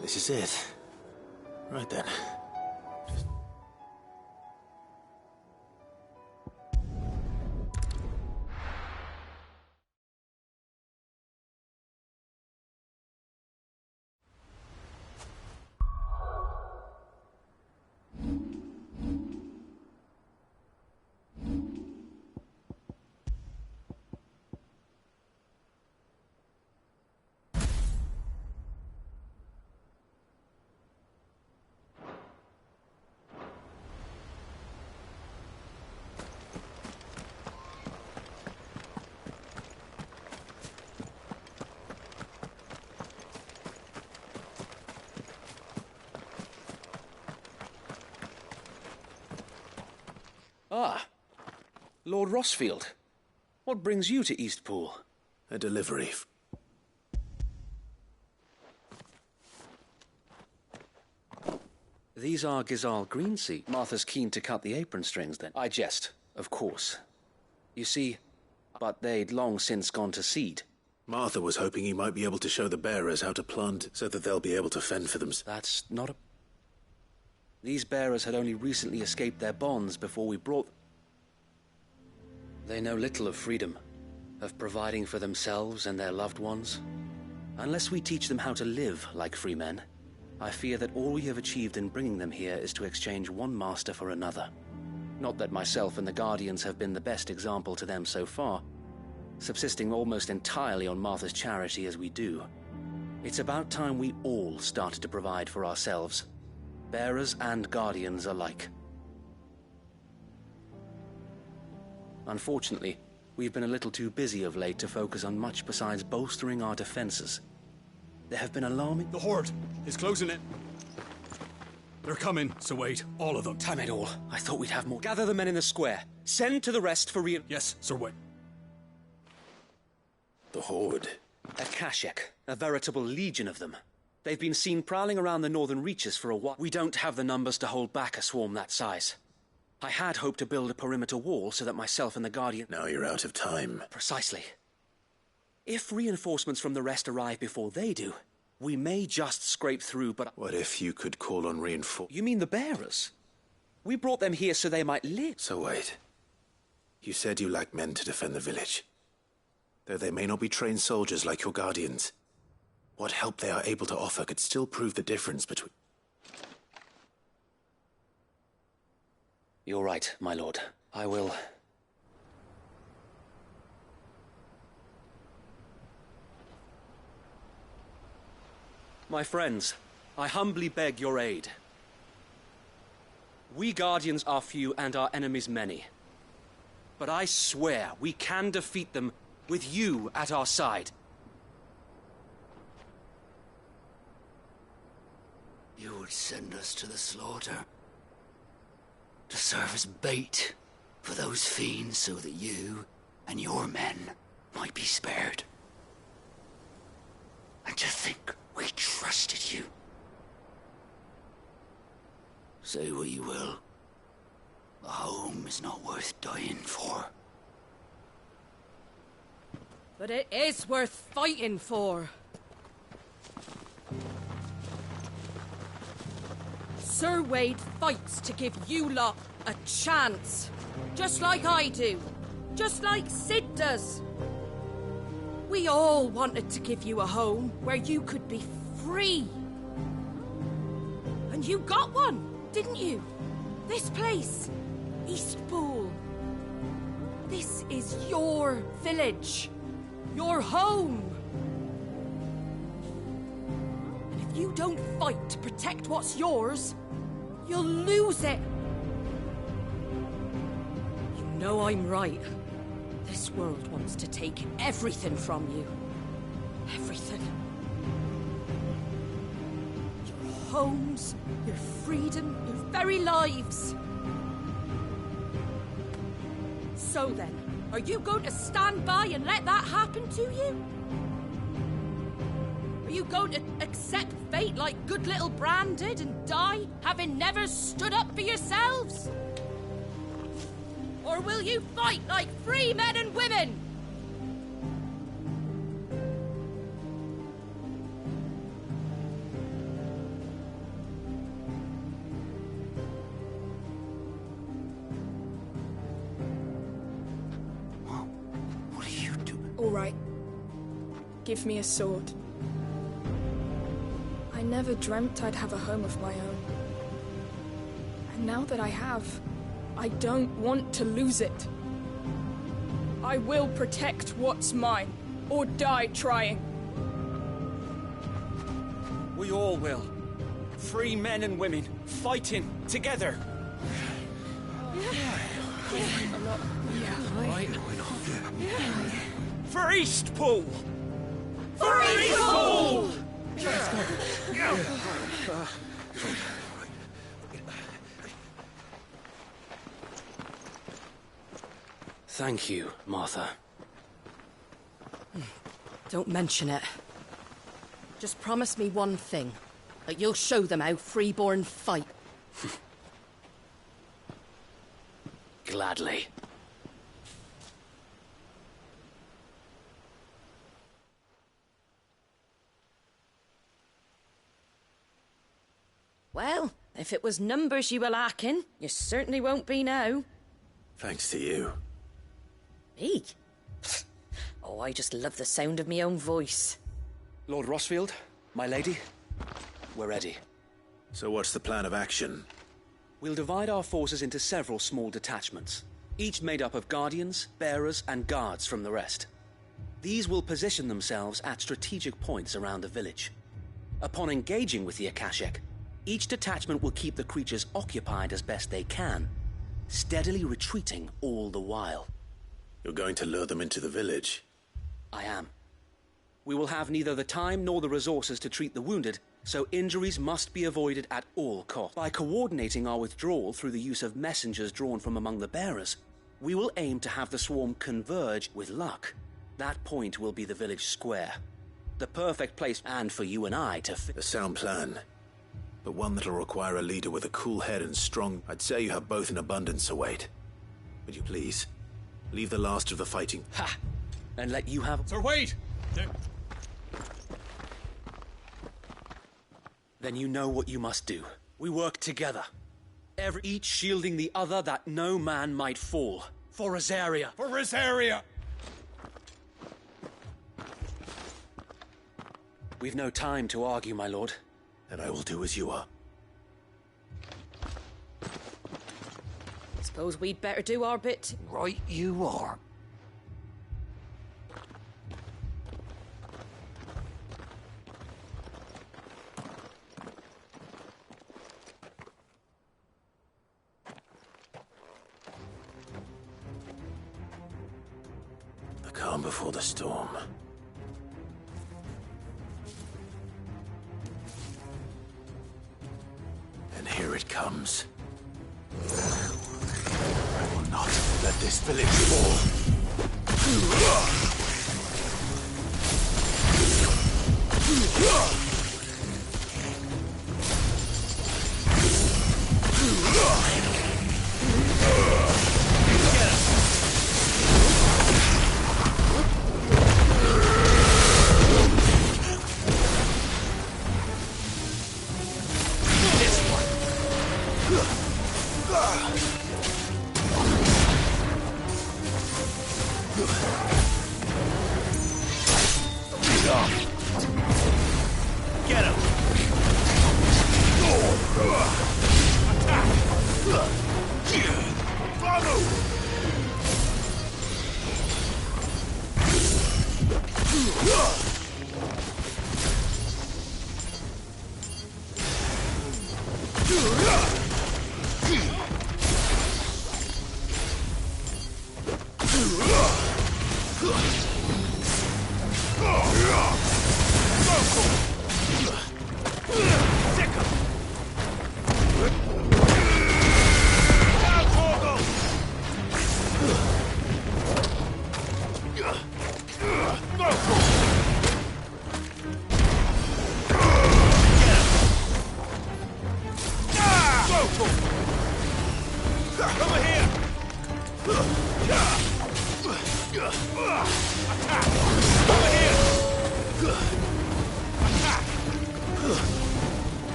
This is it. Right then. Ah, Lord Rossfield. What brings you to Eastpool? A delivery. These are Gizal green seed. Martha's keen to cut the apron strings then. I jest, of course. You see, but they'd long since gone to seed. Martha was hoping he might be able to show the bearers how to plant so that they'll be able to fend for themselves. That's not a... These bearers had only recently escaped their bonds before we brought them. They know little of freedom, of providing for themselves and their loved ones. Unless we teach them how to live like free men, I fear that all we have achieved in bringing them here is to exchange one master for another. Not that myself and the Guardians have been the best example to them so far, subsisting almost entirely on Martha's charity as we do. It's about time we all started to provide for ourselves, bearers and Guardians alike. Unfortunately, we've been a little too busy of late to focus on much besides bolstering our defenses. There have been alarming... The Horde is closing in. They're coming, so wait, all of them. Time it all. I thought we'd have more. Gather the men in the square. Send to the rest for Yes, Sir Wayne. The Horde? A Kashek, a veritable legion of them. They've been seen prowling around the northern reaches for a while. We don't have the numbers to hold back a swarm that size. I had hoped to build a perimeter wall so that myself and the Guardian... Now you're out of time. Precisely. If reinforcements from the rest arrive before they do, we may just scrape through, but... What if you could call on reinforcements? You mean the bearers? We brought them here so they might live. So wait. You said you lack men to defend the village. Though they may not be trained soldiers like your Guardians, what help they are able to offer could still prove the difference between... You're right, my lord. I will... My friends, I humbly beg your aid. We Guardians are few and our enemies many. But I swear we can defeat them with you at our side. You would send us to the slaughter, to serve as bait for those fiends so that you and your men might be spared. And to think Say what you will. A home is not worth dying for. But it is worth fighting for. Sir Wade fights to give you lot a chance. Just like I do. Just like Sid does. We all wanted to give you a home where you could be free. And you got one, didn't you? This place, Eastpool. This is your village. Your home. And if you don't fight to protect what's yours, you'll lose it. You know I'm right. This world wants to take everything from you. Everything. Your homes, your freedom, your very lives. So then, are you going to stand by and let that happen to you? Are you going to accept fate like good little Bran did and die, having never stood up for yourselves? Or will you fight like free men and women? What are you doing? All right. Give me a sword. I never dreamt I'd have a home of my own. And now that I have, I don't want to lose it. I will protect what's mine, or die trying. We all will. Free men and women, fighting together. For Eastpool! For Eastpool! Thank you, Martha. Don't mention it. Just promise me one thing. That you'll show them how freeborn fight. Gladly. Well, if it was numbers you were lacking, you certainly won't be now. Thanks to you. Me? Oh, I just love the sound of my own voice. Lord Rossfield, my lady, we're ready. So what's the plan of action? We'll divide our forces into several small detachments, each made up of guardians, bearers, and guards from the rest. These will position themselves at strategic points around the village. Upon engaging with the Akashic, each detachment will keep the creatures occupied as best they can, steadily retreating all the while. You're going to lure them into the village? I am. We will have neither the time nor the resources to treat the wounded, so injuries must be avoided at all costs. By coordinating our withdrawal through the use of messengers drawn from among the bearers, we will aim to have the swarm converge with luck. That point will be the village square. The perfect place, and for you and I to A sound plan, but one that'll require a leader with a cool head and strong... I'd say you have both in abundance, Await. Would you please leave the last of the fighting? Ha! And let you have... Sir Wade! Then you know what you must do. We work together. Each shielding the other that no man might fall. For Rosaria. For Rosaria! We've no time to argue, my lord. Then I will do as you are. Suppose we'd better do our bit. Right you are. The calm before the storm. And here it comes. I will not let this village fall.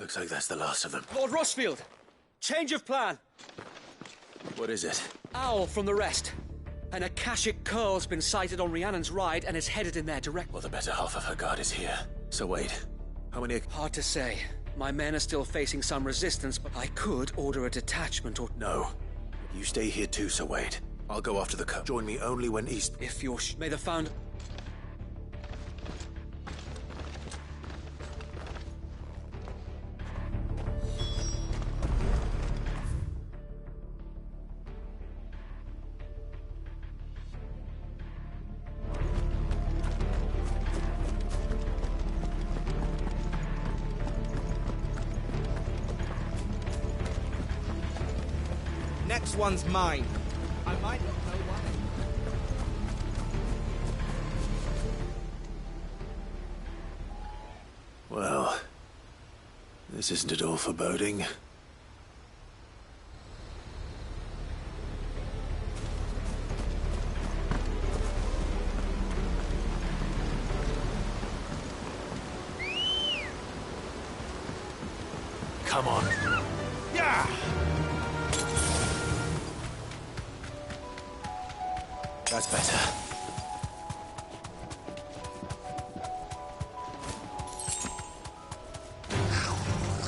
Looks like that's the last of them. Lord Rossfield! Change of plan! What is it? Owl from the rest. An Akashic Curl's been sighted on Rhiannon's ride and is headed in their direction. Well, the better half of her guard is here. So wait, how many... Hard to say. My men are still facing some resistance, but I could order a detachment or... No. You stay here too, Sir Wade. I'll go after the cub. Join me only when East... If you're... May the found... Next one's mine. I might not know why. Well, this isn't at all foreboding. Come on. Yeah! That's better.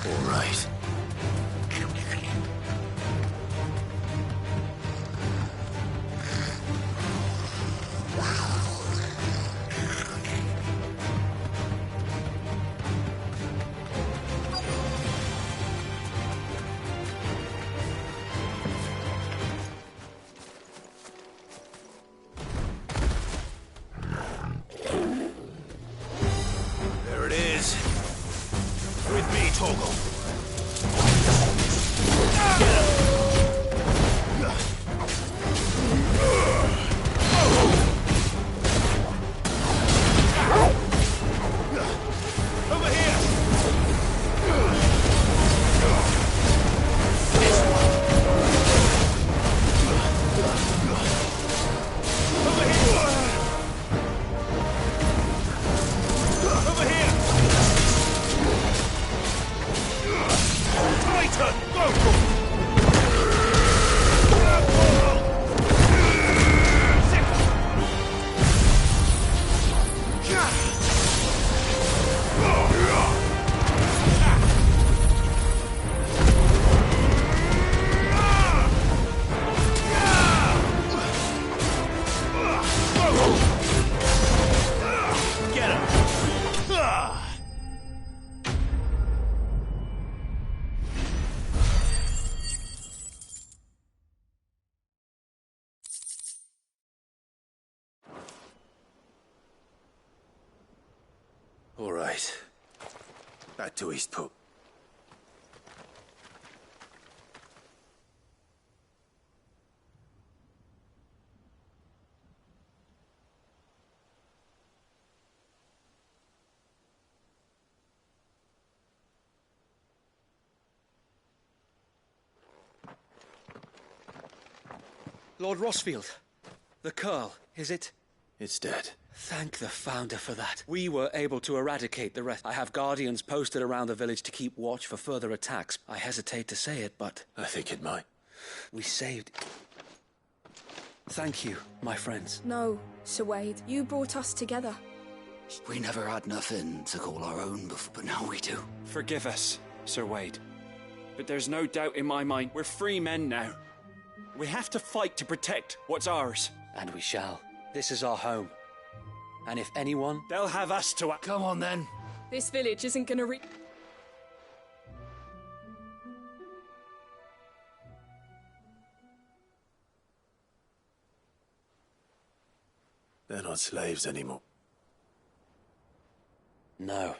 All right. There it is. With me, Torgal. Over here! This one. Over here! Over here! Tighter! Go! Get him! All right. Back to Eastpool. Lord Rossfield, the Curl, is it? It's dead. Thank the Founder for that. We were able to eradicate the rest. I have guardians posted around the village to keep watch for further attacks. I hesitate to say it, but... I think it might. We saved... Thank you, my friends. No, Sir Wade, you brought us together. We never had nothing to call our own before, but now we do. Forgive us, Sir Wade. But there's no doubt in my mind, we're free men now. We have to fight to protect what's ours. And we shall. This is our home. And if anyone... They'll have us to... Come on, then. This village isn't gonna They're not slaves anymore. No.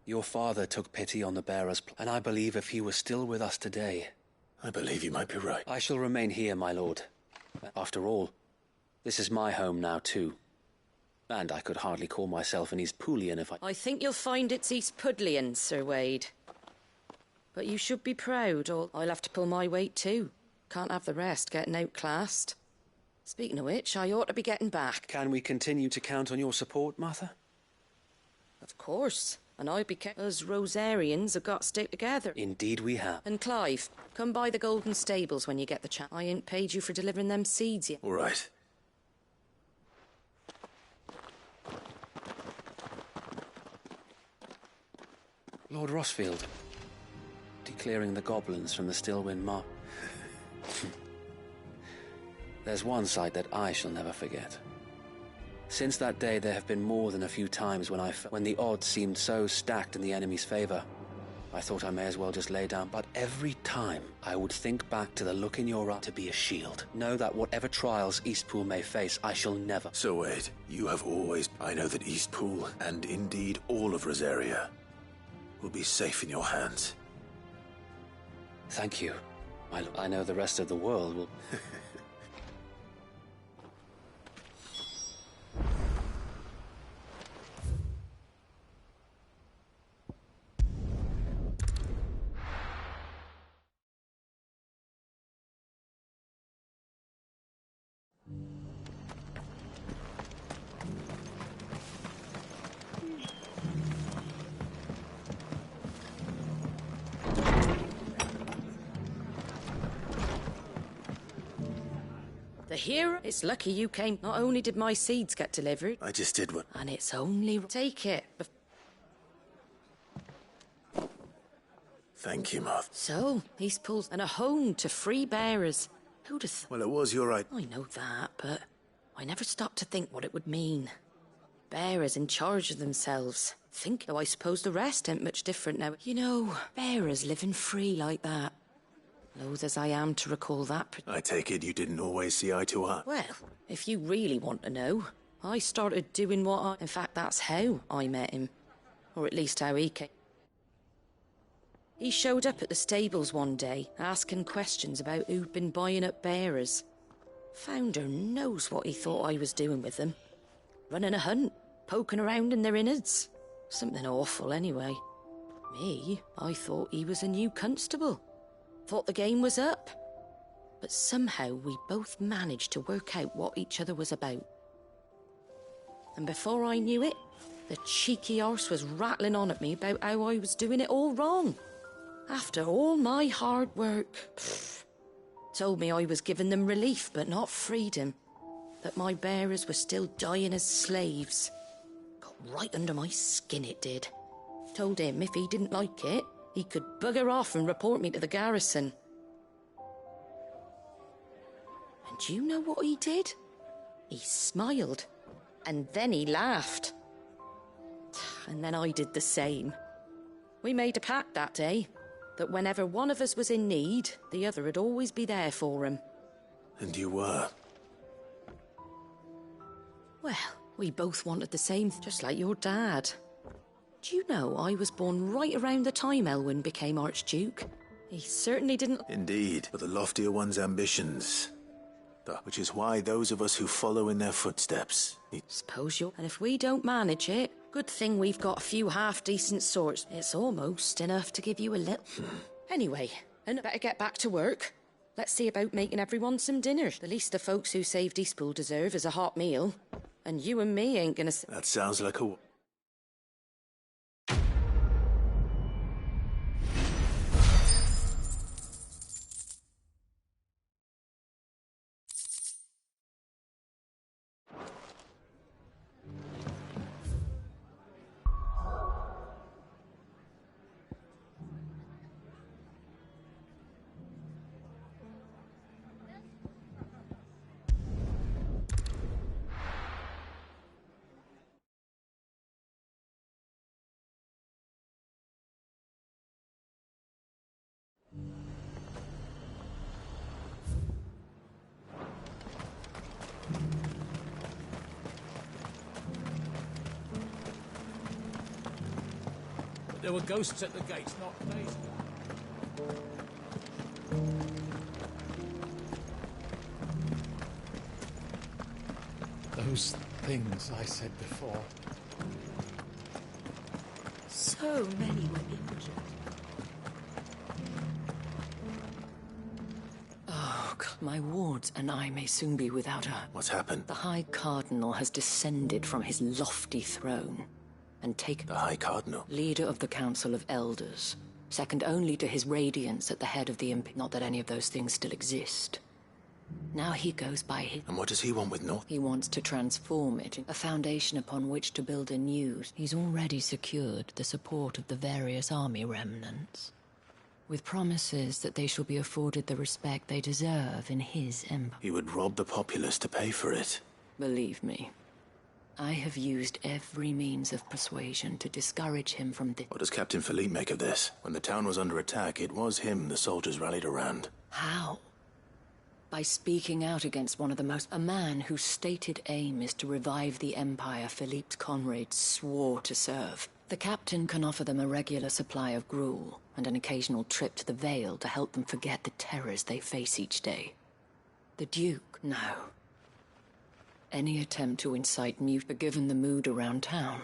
Your father took pity on the bearers, and I believe if he was still with us today... I believe you might be right. I shall remain here, my lord. After all, this is my home now, too. And I could hardly call myself an Eastpoolian if I think you'll find it's Eastpudlian, Sir Wade. But you should be proud, or I'll have to pull my weight too. Can't have the rest getting outclassed. Speaking of which, I ought to be getting back. Can we continue to count on your support, Martha? Of course. And I'd be us Rosarians have got to stick together. Indeed we have. And Clive, come by the Golden Stables when you get the chance. I ain't paid you for delivering them seeds yet. All right. Lord Rossfield, declaring the goblins from the Stillwind Mark. There's one sight that I shall never forget. Since that day, there have been more than a few times when the odds seemed so stacked in the enemy's favor. I thought I may as well just lay down, but every time I would think back to the look in your eye to be a shield. Know that whatever trials Eastpool may face, I shall never... So Wade, you have always... I know that Eastpool, and indeed all of Rosaria, will be safe in your hands. Thank you, my lord. I know the rest of the world will... The hero? It's lucky you came. Not only did my seeds get delivered... I just did one. And it's only... Take it. Thank you, Martha. So, Eastpool's and a home to free bearers. Who'd have Well, it was your right. I know that, but I never stopped to think what it would mean. Bearers in charge of themselves. Though I suppose the rest ain't much different now. You know, bearers living free like that. Loath as I am to recall that... I take it you didn't always see eye to eye. Well, if you really want to know, I started doing what I... In fact, that's how I met him. Or at least how he came. He showed up at the stables one day, asking questions about who'd been buying up bearers. Founder knows what he thought I was doing with them. Running a hunt, poking around in their innards. Something awful, anyway. Me, I thought he was a new constable. Thought the game was up. But somehow we both managed to work out what each other was about. And before I knew it, the cheeky arse was rattling on at me about how I was doing it all wrong. After all my hard work. Told me I was giving them relief, but not freedom. That my bearers were still dying as slaves. Got right under my skin, it did. Told him if he didn't like it, he could bugger off and report me to the garrison. And do you know what he did? He smiled. And then he laughed. And then I did the same. We made a pact that day, that whenever one of us was in need, the other would always be there for him. And you were? Well, we both wanted the same, just like your dad. Do you know I was born right around the time Elwyn became Archduke? He certainly didn't... Indeed, but the loftier one's ambitions. Which is why those of us who follow in their footsteps... Suppose you'll... And if we don't manage it, good thing we've got a few half-decent swords. It's almost enough to give you a little... Anyway, and better get back to work. Let's see about making everyone some dinner. The least the folks who saved Eastpool deserve is a hot meal. And you and me ain't gonna... That sounds like a... There were ghosts at the gates, not these. Those things I said before. So many were injured. Oh, my wards and I may soon be without her. What's happened? The High Cardinal has descended from his lofty throne and taken... The High Cardinal? Leader of the Council of Elders. Second only to his Radiance at the head of the Not that any of those things still exist. Now he goes by his... And what does he want with North? He wants to transform it into a foundation upon which to build anew. He's already secured the support of the various army remnants, with promises that they shall be afforded the respect they deserve in his empire. He would rob the populace to pay for it. Believe me, I have used every means of persuasion to discourage him from this. What does Captain Philippe make of this? When the town was under attack, it was him the soldiers rallied around. How? By speaking out against one of the most... A man whose stated aim is to revive the empire Philippe's comrades swore to serve. The captain can offer them a regular supply of gruel and an occasional trip to the Vale to help them forget the terrors they face each day. The Duke, no. Any attempt to incite but given the mood around town,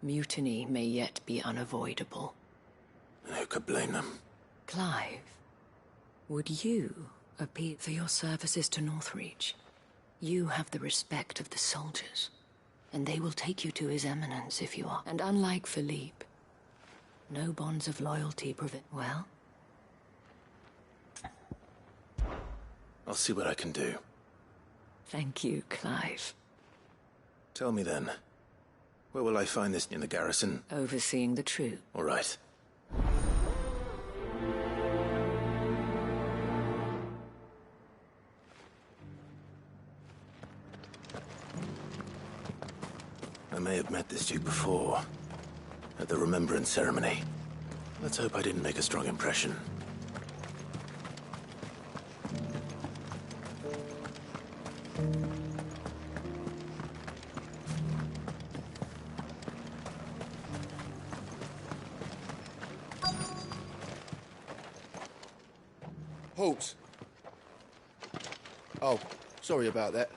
mutiny may yet be unavoidable. And who could blame them? Clive, would you appeal for your services to Northreach? You have the respect of the soldiers, and they will take you to His Eminence if you are. And unlike Philippe, no bonds of loyalty prevent... Well? I'll see what I can do. Thank you, Clive. Tell me then, where will I find this in the garrison? Overseeing the troop. All right. I may have met this Duke before, at the Remembrance Ceremony. Let's hope I didn't make a strong impression. Halt! Oh, sorry about that.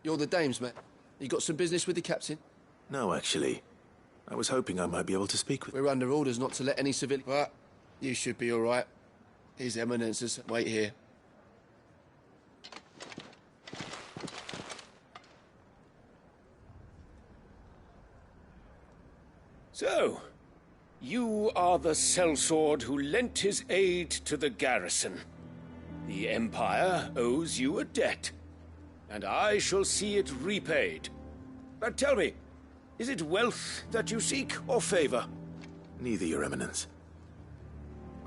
You're the dames, man. You got some business with the captain? No, actually. I was hoping I might be able to speak with... We're under orders not to let any civilians... But you should be all right. His Eminences wait here. So, you are the sellsword who lent his aid to the garrison. The Empire owes you a debt, and I shall see it repaid. But tell me, is it wealth that you seek, or favor? Neither, Your Eminence.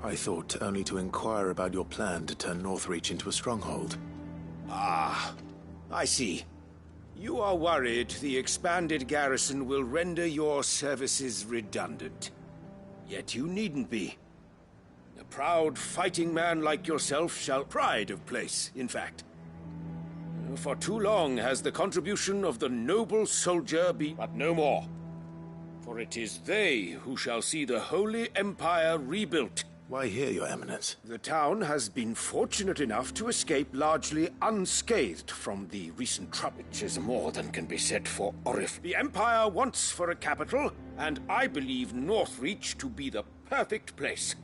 I thought only to inquire about your plan to turn Northreach into a stronghold. Ah, I see. You are worried the expanded garrison will render your services redundant. Yet you needn't be. A proud fighting man like yourself shall pride of place, in fact. For too long has the contribution of the noble soldier been... But no more. For it is they who shall see the Holy Empire rebuilt. Why here, Your Eminence? The town has been fortunate enough to escape largely unscathed from the recent trouble, which is more than can be said for Orif. The Empire wants for a capital, and I believe Northreach to be the perfect place.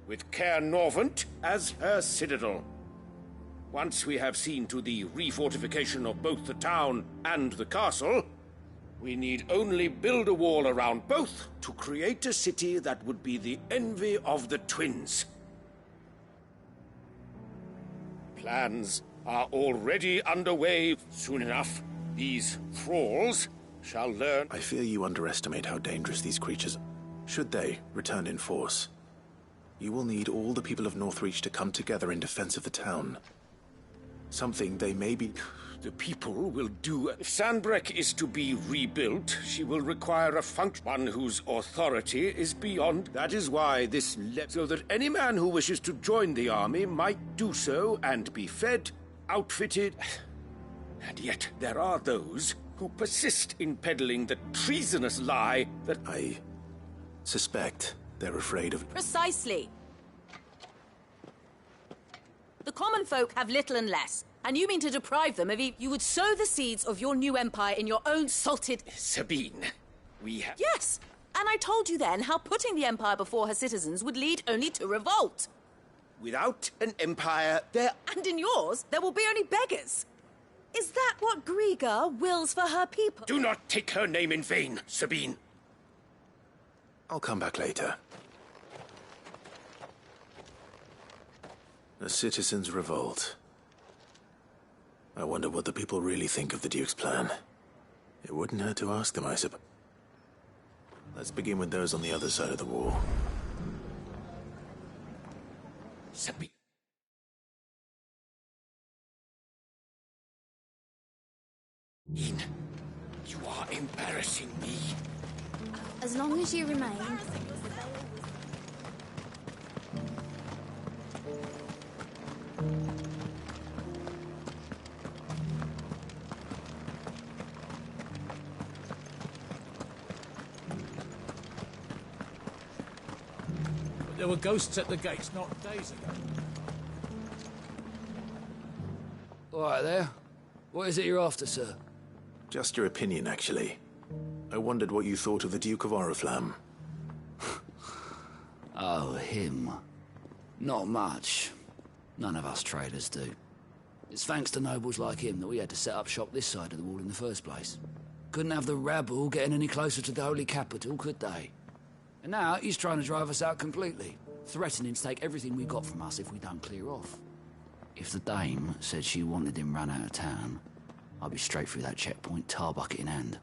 With Caer Norvent as her citadel. Once we have seen to the refortification of both the town and the castle, we need only build a wall around both to create a city that would be the envy of the twins. Plans are already underway. Soon enough, these thralls shall learn... I fear you underestimate how dangerous these creatures are. Should they return in force, you will need all the people of Northreach to come together in defense of the town. Something they may be... The people will do... If Sandbreck is to be rebuilt, she will require a one whose authority is beyond. That is why this so that any man who wishes to join the army might do so and be fed, outfitted. And yet there are those who persist in peddling the treasonous lie that... I suspect they're afraid of... Precisely. The common folk have little and less. And you mean to deprive them of you would sow the seeds of your new empire in your own salted... Sabine, we have... Yes, and I told you then how putting the empire before her citizens would lead only to revolt. Without an empire, there... And in yours, there will be only beggars. Is that what Griga wills for her people? Do not take her name in vain, Sabine. I'll come back later. The citizens revolt. I wonder what the people really think of the Duke's plan. It wouldn't hurt to ask them, I suppose. Let's begin with those on the other side of the wall. Sabine. You are embarrassing me. As long as you remain... There were ghosts at the gates not days ago. All right there. What is it you're after, sir? Just your opinion, actually. I wondered what you thought of the Duke of Oriflamme. Oh, him. Not much. None of us traders do. It's thanks to nobles like him that we had to set up shop this side of the wall in the first place. Couldn't have the rabble getting any closer to the holy capital, could they? And now he's trying to drive us out completely, threatening to take everything we got from us if we don't clear off. If the dame said she wanted him run out of town, I'd be straight through that checkpoint, tar bucket in hand.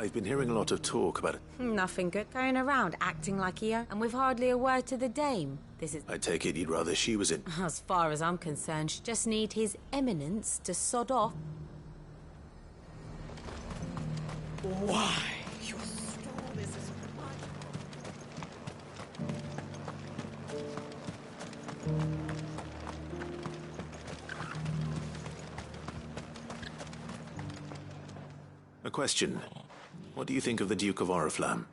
I've been hearing a lot of talk about it. Nothing good going around, acting like here, and with hardly a word to the dame. This is... I take it you'd rather she was in... As far as I'm concerned, she just need his eminence to sod off. Why? You stole this as A question. What do you think of the Duke of Oriflamme?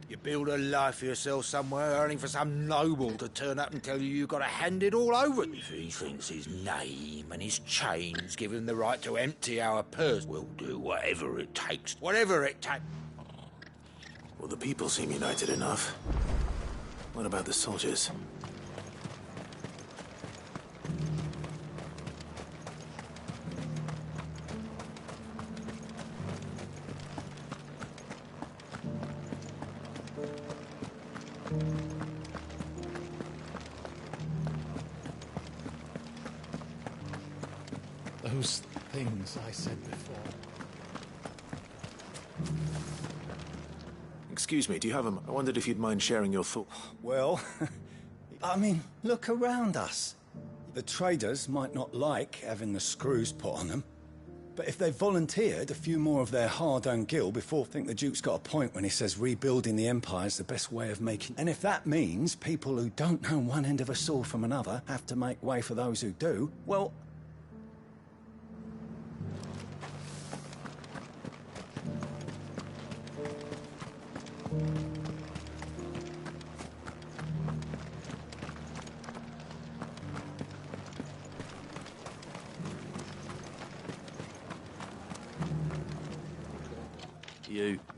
You build a life for yourself somewhere, earning for some noble to turn up and tell you you've got to hand it all over. If he thinks his name and his chains give him the right to empty our purse, we'll do whatever it takes. Whatever it takes. Well, the people seem united enough. What about the soldiers? those things I said before. Excuse me, do you have a... I wondered if you'd mind sharing your thoughts. Well, I mean, look around us. The traders might not like having the screws put on them, but if they volunteered a few more of their hard-earned gil before, I think the Duke's got a point when he says rebuilding the Empire is the best way of making... And if that means people who don't know one end of a sword from another have to make way for those who do, well...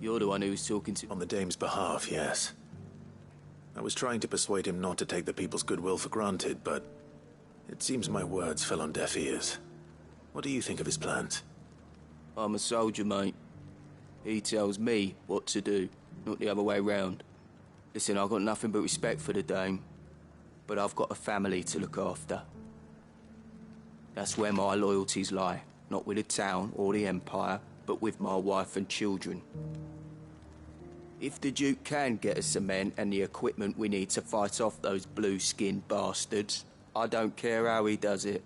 You're the one who was talking to... On the Dame's behalf, yes. I was trying to persuade him not to take the people's goodwill for granted, but it seems my words fell on deaf ears. What do you think of his plans? I'm a soldier, mate. He tells me what to do, not the other way round. Listen, I've got nothing but respect for the Dame, but I've got a family to look after. That's where my loyalties lie, not with the town or the Empire, but with my wife and children. If the Duke can get us cement and the equipment we need to fight off those blue-skinned bastards, I don't care how he does it.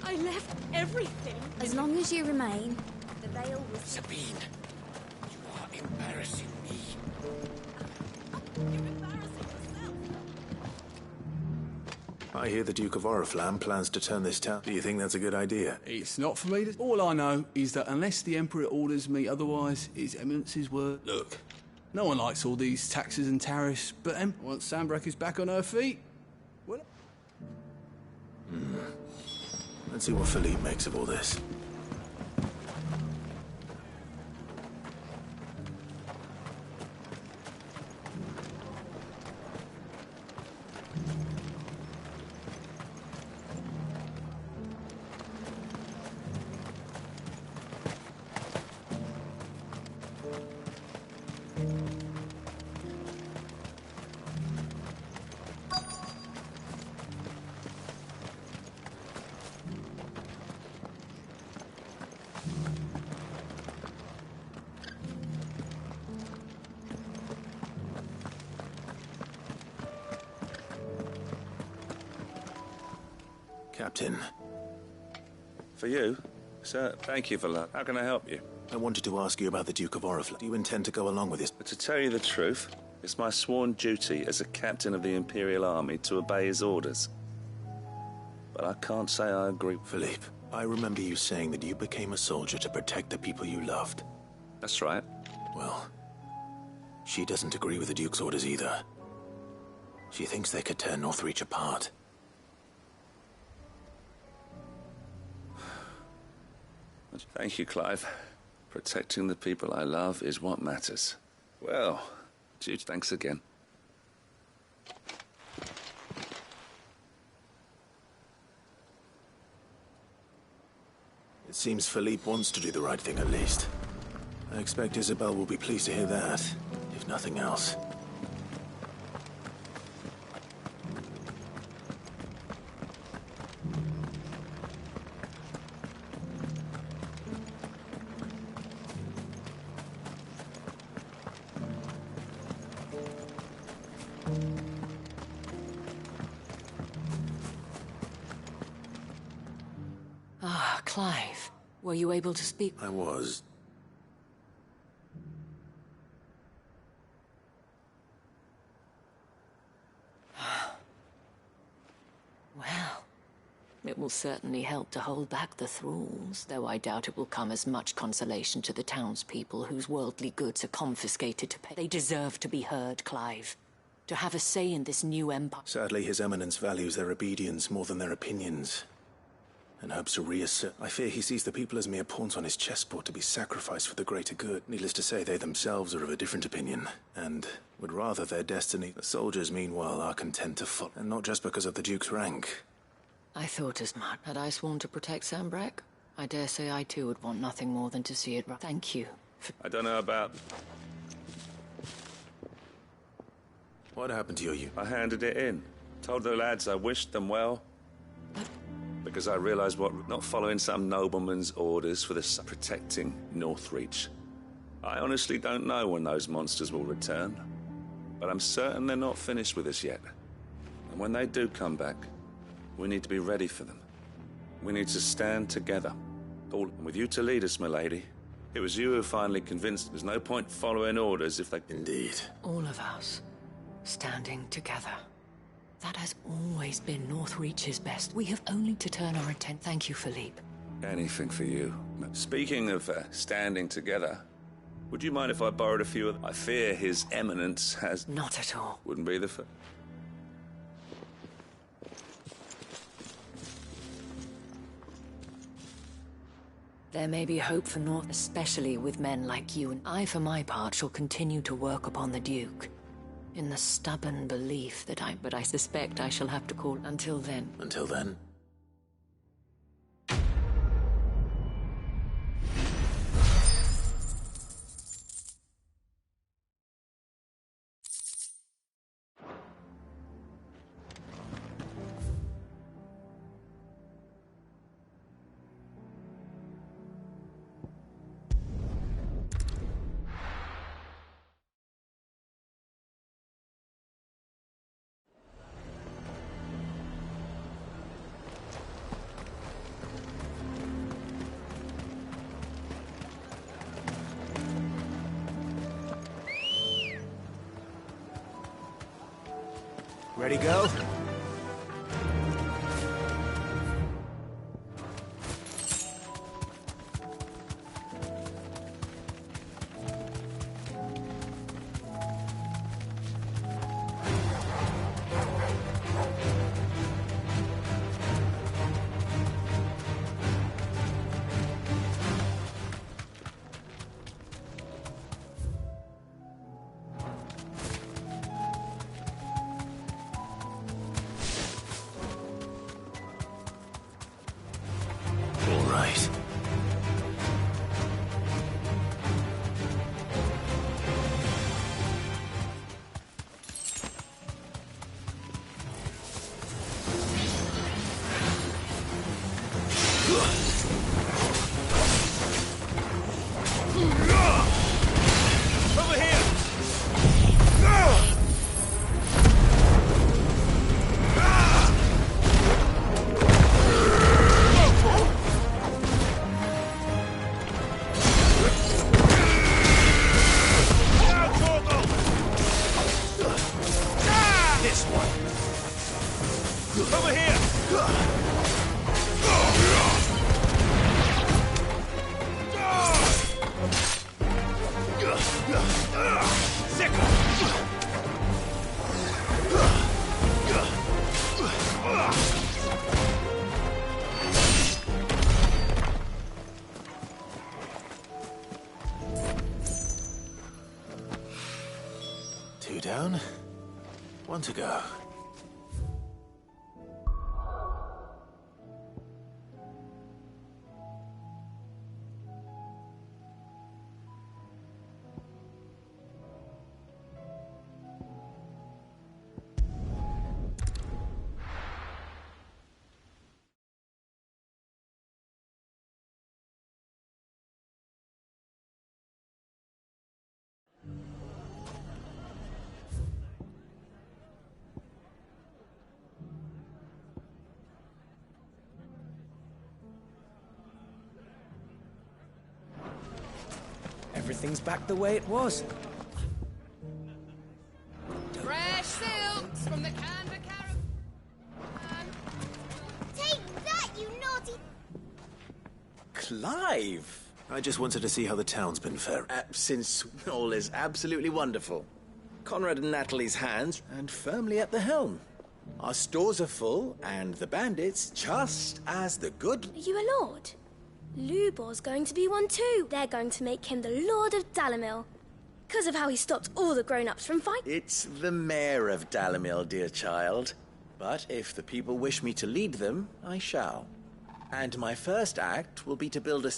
I left everything. As long as you remain, the veil will... Sabine, you are embarrassing me. I hear the Duke of Oriflamme plans to turn this town. Do you think that's a good idea? It's not for me. All I know is that unless the Emperor orders me otherwise, His Eminence's word. Look, no one likes all these taxes and tariffs, but once Sanbreque is back on her feet, well... Let's see what Philippe makes of all this. Captain. For you? Sir, thank you for that. How can I help you? I wanted to ask you about the Duke of Oriflamme. Do you intend to go along with this? But to tell you the truth, it's my sworn duty as a captain of the Imperial Army to obey his orders. But I can't say I agree. Philippe, I remember you saying that you became a soldier to protect the people you loved. That's right. Well, she doesn't agree with the Duke's orders either. She thinks they could tear Northreach apart. Thank you, Clive. Protecting the people I love is what matters. Well, Jude, thanks again. It seems Philippe wants to do the right thing at least. I expect Isabel will be pleased to hear that, if nothing else. Ah, Clive. Were you able to speak? I was. Well, it will certainly help to hold back the thralls, though I doubt it will come as much consolation to the townspeople whose worldly goods are confiscated to pay. They deserve to be heard, Clive. To have a say in this new empire. Sadly, His Eminence values their obedience more than their opinions, and hopes to reassert. I fear he sees the people as mere pawns on his chessboard to be sacrificed for the greater good. Needless to say, they themselves are of a different opinion, and would rather their destiny. The soldiers, meanwhile, are content to follow, and not just because of the Duke's rank. I thought as much. Had I sworn to protect Sanbreque, I dare say I too would want nothing more than to see it right. Thank you. I don't know about... What happened to your youth? I handed it in. Told the lads I wished them well, Because I realised what not following some nobleman's orders for the protecting Northreach. I honestly don't know when those monsters will return, but I'm certain they're not finished with us yet. And when they do come back, we need to be ready for them. We need to stand together. All with you to lead us, milady. It was you who finally convinced there's no point following orders if they... Indeed. All of us, standing together. That has always been Northreach's best. We have only to turn our attention. Thank you, Philippe. Anything for you. Speaking of standing together, would you mind if I borrowed a few of... I fear His Eminence has... Not at all. Wouldn't be the first. There may be hope for North, especially with men like you, and I, for my part, shall continue to work upon the Duke. In the stubborn belief that but I suspect I shall have to call until then. Until then? Ready, go? Two down, one to go. Everything's back the way it was. Fresh silks from the Canva caravan. Take that, you naughty... Clive! I just wanted to see how the town's been faring. Since all is absolutely wonderful. Conrad and Natalie's hands, and firmly at the helm. Our stores are full, and the bandits just as the good... Are you a lord? Lubor's going to be one too. They're going to make him the Lord of Dalimil. Because of how he stopped all the grown-ups from fighting. It's the mayor of Dalimil, dear child. But if the people wish me to lead them, I shall. And my first act will be to build a...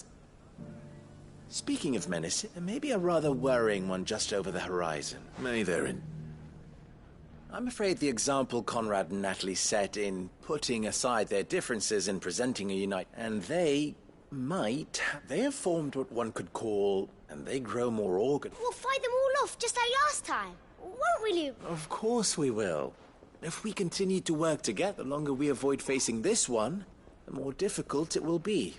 Speaking of menace, there may be a rather worrying one just over the horizon. May therein. I'm afraid the example Conrad and Natalie set in putting aside their differences and presenting a unite, and they have formed what one could call, and they grow more organ. We'll fight them all off just like last time, won't we, Lou? Of course we will. If we continue to work together, the longer we avoid facing this one, the more difficult it will be.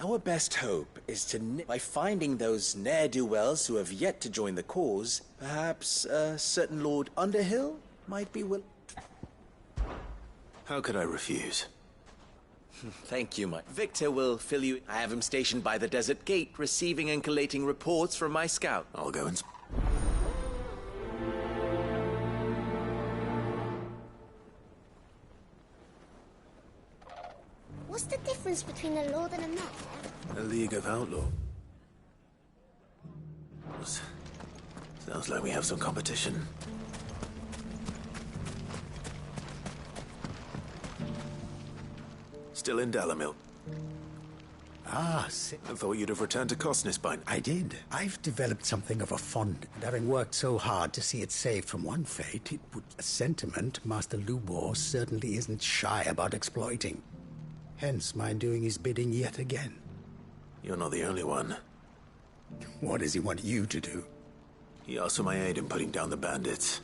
Our best hope is to, by finding those ne'er-do-wells who have yet to join the cause, perhaps a certain Lord Underhill might be willing. How could I refuse? Thank you, Mike. Victor will fill you. I have him stationed by the desert gate, receiving and collating reports from my scout. I'll go and... What's the difference between a lord and a man? A League of Outlaws. Sounds like we have some competition. Still in Dalamil. Ah, I thought you'd have returned to Cosnis by now. I did. I've developed something of a fond, and having worked so hard to see it saved from one fate, it would a sentiment Master Lubor certainly isn't shy about exploiting. Hence my doing his bidding yet again. You're not the only one. What does he want you to do? He asked for my aid in putting down the bandits.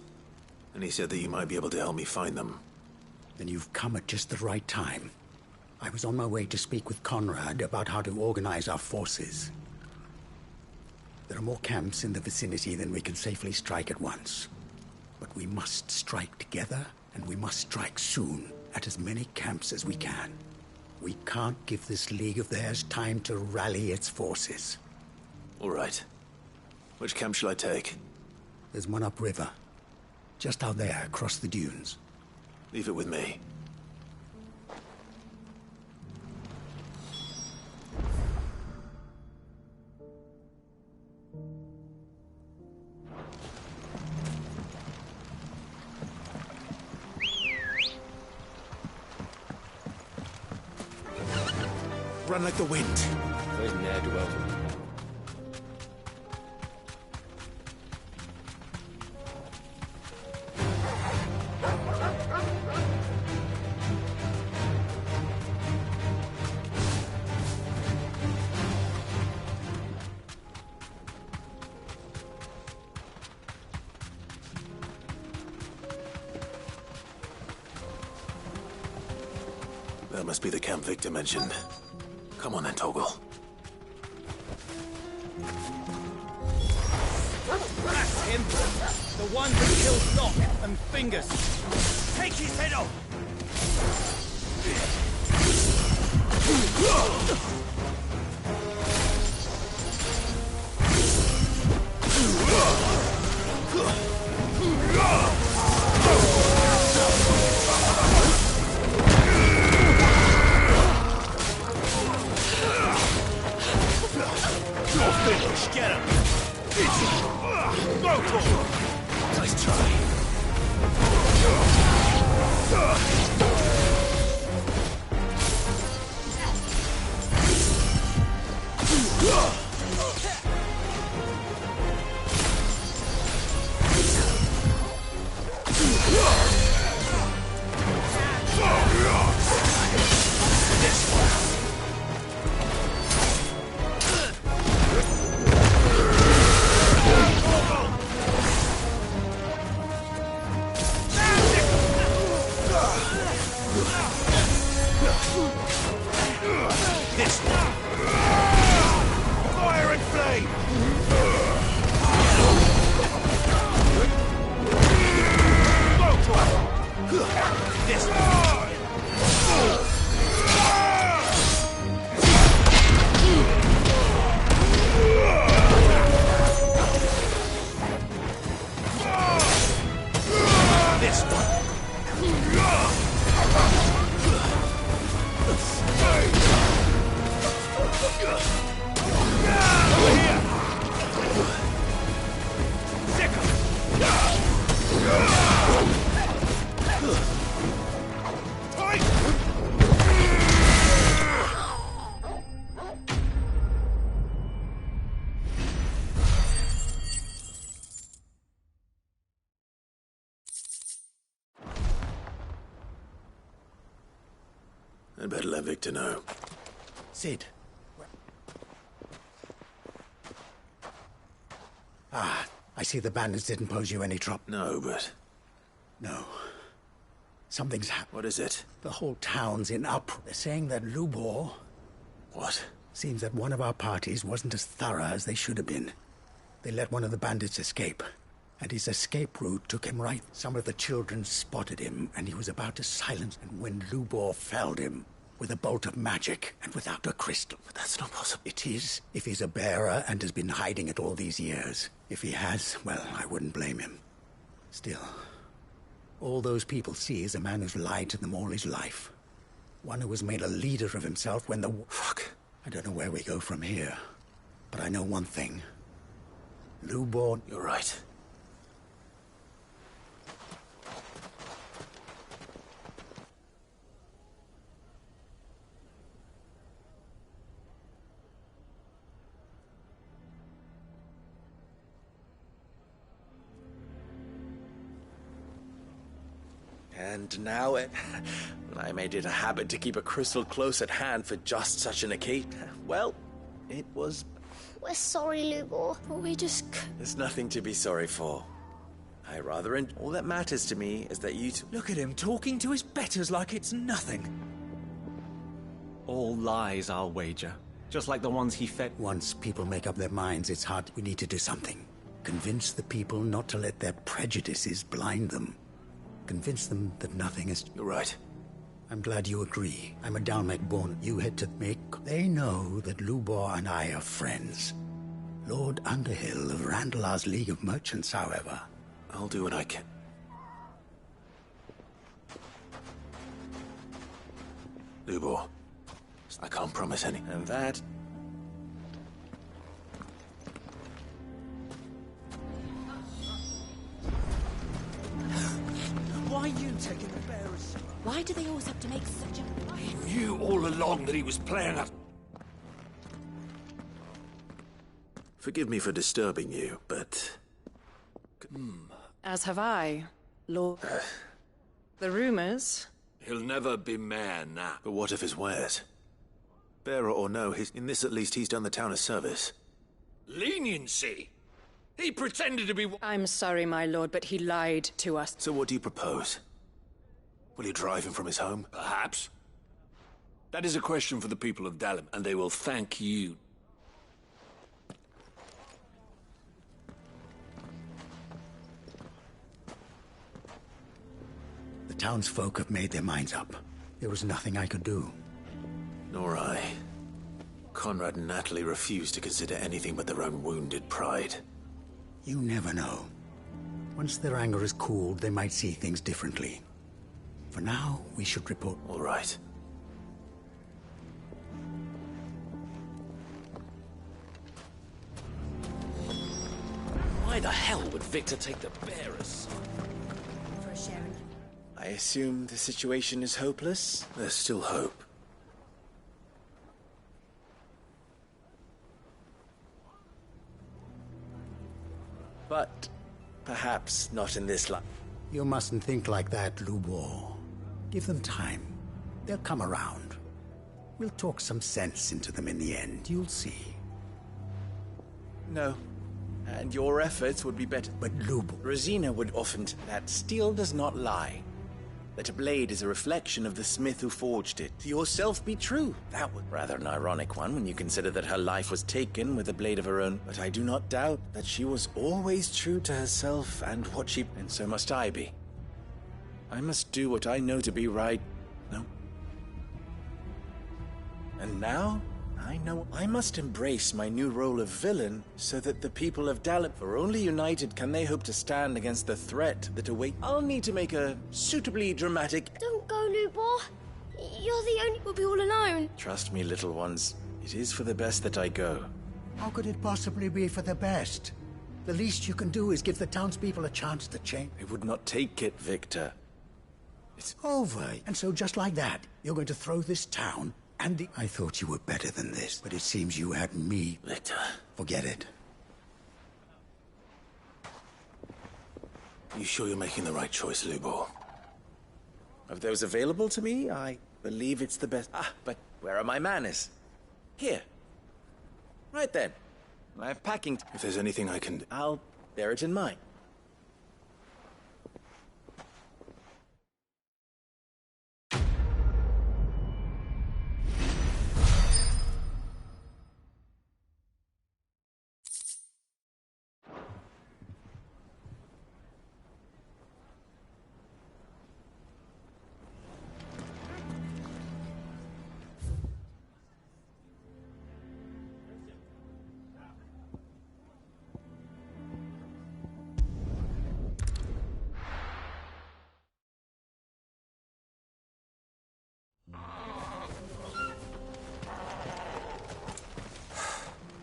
And he said that you might be able to help me find them. Then you've come at just the right time. I was on my way to speak with Conrad about how to organize our forces. There are more camps in the vicinity than we can safely strike at once. But we must strike together, and we must strike soon at as many camps as we can. We can't give this league of theirs time to rally its forces. All right. Which camp shall I take? There's one upriver. Just out there, across the dunes. Leave it with me. Run like the wind. Those ne'er-do-wells. That must be the camp Victor mentioned. Come on then, Toggle. That's him! The one who killed Locke and Fingers! Take his head off! Get him! Go for it! Nice try. Fire and flame! This I'd better let Victor know. Sid. Ah, I see the bandits didn't pose you any trouble. No, but... No. Something's happened. What is it? The whole town's in uproar. They're saying that Lubor... What? Seems that one of our parties wasn't as thorough as they should have been. They let one of the bandits escape, and his escape route took him right. Some of the children spotted him, and he was about to silence, and when Lubor felled him with a bolt of magic and without a crystal. But that's not possible. It is, if he's a bearer and has been hiding it all these years. If he has, well, I wouldn't blame him. Still, all those people see is a man who's lied to them all his life. One who has made a leader of himself when the... Fuck. I don't know where we go from here, but I know one thing. Lubor... You're right. And now I made it a habit to keep a crystal close at hand for just such an occasion. Well, it was... We're sorry, Lubor, but we just... There's nothing to be sorry for. I rather... All that matters to me is that you two... Look at him talking to his betters like it's nothing. All lies, I'll wager. Just like the ones he fed... Once people make up their minds, it's hard. We need to do something. Convince the people not to let their prejudices blind them. Convince them that nothing is... You're right. I'm glad you agree. I'm a Dalmec born. You had to make... They know that Lubor and I are friends. Lord Underhill of Randalar's League of Merchants, however. I'll do what I can. Lubor, I can't promise any. And that... Why are you taking the bearers? Why do they always have to make such a... He knew all along that he was playing us. Forgive me for disturbing you, but... As have I, Lord. The rumors... He'll never be mayor now. But what of his wares? Bearer or no, in this at least he's done the town a service. Leniency? He pretended to be... I'm sorry, my lord, but he lied to us. So what do you propose? Will you drive him from his home? Perhaps. That is a question for the people of Dalim, and they will thank you. The townsfolk have made their minds up. There was nothing I could do. Nor I. Conrad and Natalie refused to consider anything but their own wounded pride. You never know. Once their anger is cooled, they might see things differently. For now, we should report. All right. Why the hell would Victor take the bearers? For a Sharon. I assume the situation is hopeless? There's still hope. But perhaps not in this life. You mustn't think like that, Lubor. Give them time. They'll come around. We'll talk some sense into them in the end. You'll see. No. And your efforts would be better. But Lubor... Rosina would often... That steel does not lie. That a blade is a reflection of the smith who forged it. To yourself be true. That was rather an ironic one when you consider that her life was taken with a blade of her own. But I do not doubt that she was always true to herself and what she... And so must I be. I must do what I know to be right. No. And now, I know I must embrace my new role of villain so that the people of Dalim, for only united can they hope to stand against the threat that awaits. I'll need to make a suitably dramatic... Don't go, Lubor. You're the only... We'll be all alone. Trust me, little ones. It is for the best that I go. How could it possibly be for the best? The least you can do is give the townspeople a chance to change. I would not take it, Victor. It's over. And so just like that, you're going to throw this town and the... I thought you were better than this, but it seems you had me. Victor. Forget it. You sure you're making the right choice, Lubor? Of those available to me, I Believe it's the best. Ah, but where are my manners? Here. Right then. I have packing. If there's anything I can... I'll bear it in mind.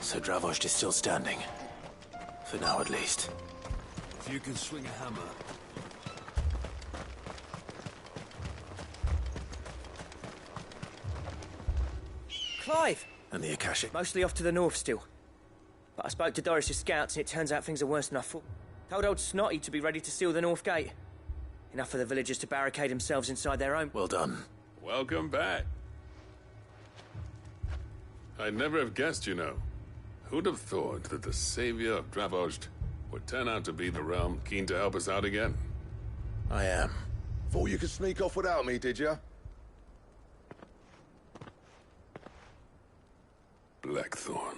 So Dravost is still standing. For now, at least. If you can swing a hammer. Clive! And the Akashic. Mostly off to the north still. But I spoke to Doris's scouts and it turns out things are worse than I thought. Told old Snotty to be ready to seal the north gate. Enough for the villagers to barricade themselves inside their own. Well done. Welcome back. I'd never have guessed, you know. Who'd have thought that the savior of Dravost would turn out to be the realm keen to help us out again? I am. Thought you could sneak off without me, did you? Blackthorn.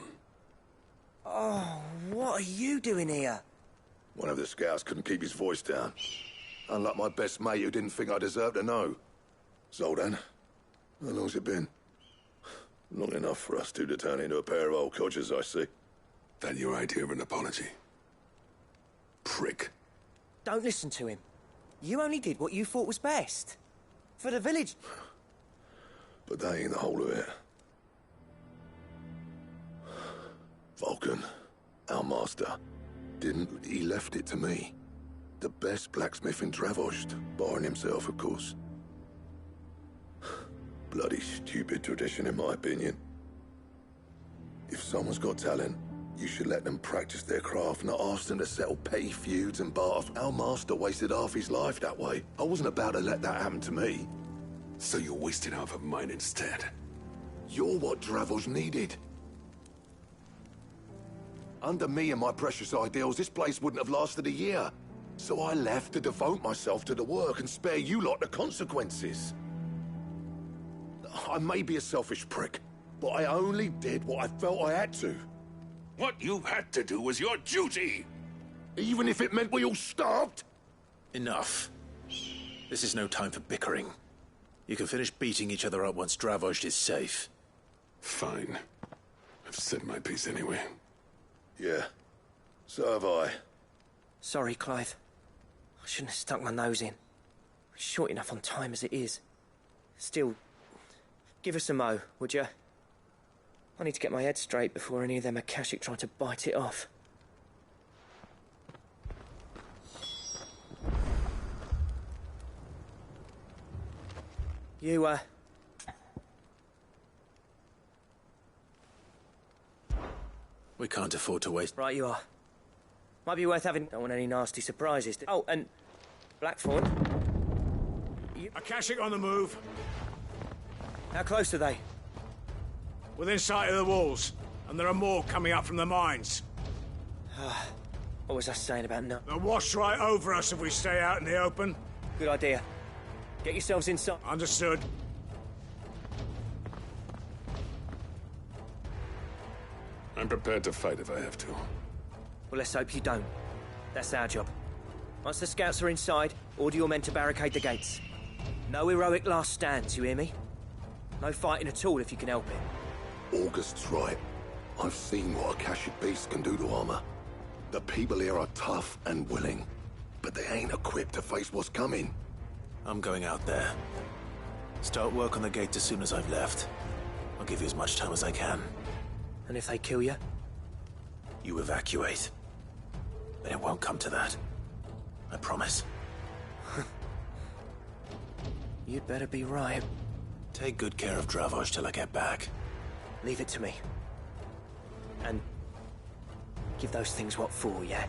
Oh, what are you doing here? One of the scouts couldn't keep his voice down. Unlike my best mate who didn't think I deserved to know. Zoldan, how long's it been? Long enough for us two to turn into a pair of old codgers, I see. That your idea of an apology? Prick. Don't listen to him. You only did what you thought was best. For the village. But that ain't the whole of it. Vulcan, our master, he left it to me. The best blacksmith in Dravost, barring himself, of course. Bloody stupid tradition, in my opinion. If someone's got talent, you should let them practice their craft, not ask them to settle petty feuds and barter. Our master wasted half his life that way. I wasn't about to let that happen to me. So you wasted half of mine instead? You're what Dravost needed. Under me and my precious ideals, this place wouldn't have lasted a year. So I left to devote myself to the work and spare you lot the consequences. I may be a selfish prick, but I only did what I felt I had to. What you had to do was your duty! Even if it meant we all starved? Enough. This is no time for bickering. You can finish beating each other up once Dravost is safe. Fine. I've said my piece anyway. Yeah, so have I. Sorry, Clive. I shouldn't have stuck my nose in. We're short enough on time as it is. Still, give us a mo, would you? I need to get my head straight before any of them Akashic try to bite it off. You, We can't afford to waste... Right, you are. Might be worth having... Don't want any nasty surprises. Oh, and... Blackthorn. Akashic on the move. How close are they? Within sight of the walls. And there are more coming up from the mines. What was I saying about no? They'll wash right over us if we stay out in the open. Good idea. Get yourselves inside. Understood. I'm prepared to fight if I have to. Well, let's hope you don't. That's our job. Once the scouts are inside, order your men to barricade the gates. No heroic last stands, you hear me? No fighting at all if you can help it. August's right. I've seen what Akashic beasts can do to armor. The people here are tough and willing, but they ain't equipped to face what's coming. I'm going out there. Start work on the gate as soon as I've left. I'll give you as much time as I can. And if they kill you? You evacuate. But it won't come to that. I promise. You'd better be right. Take good care of Dravost till I get back. Leave it to me. And give those things what for, yeah?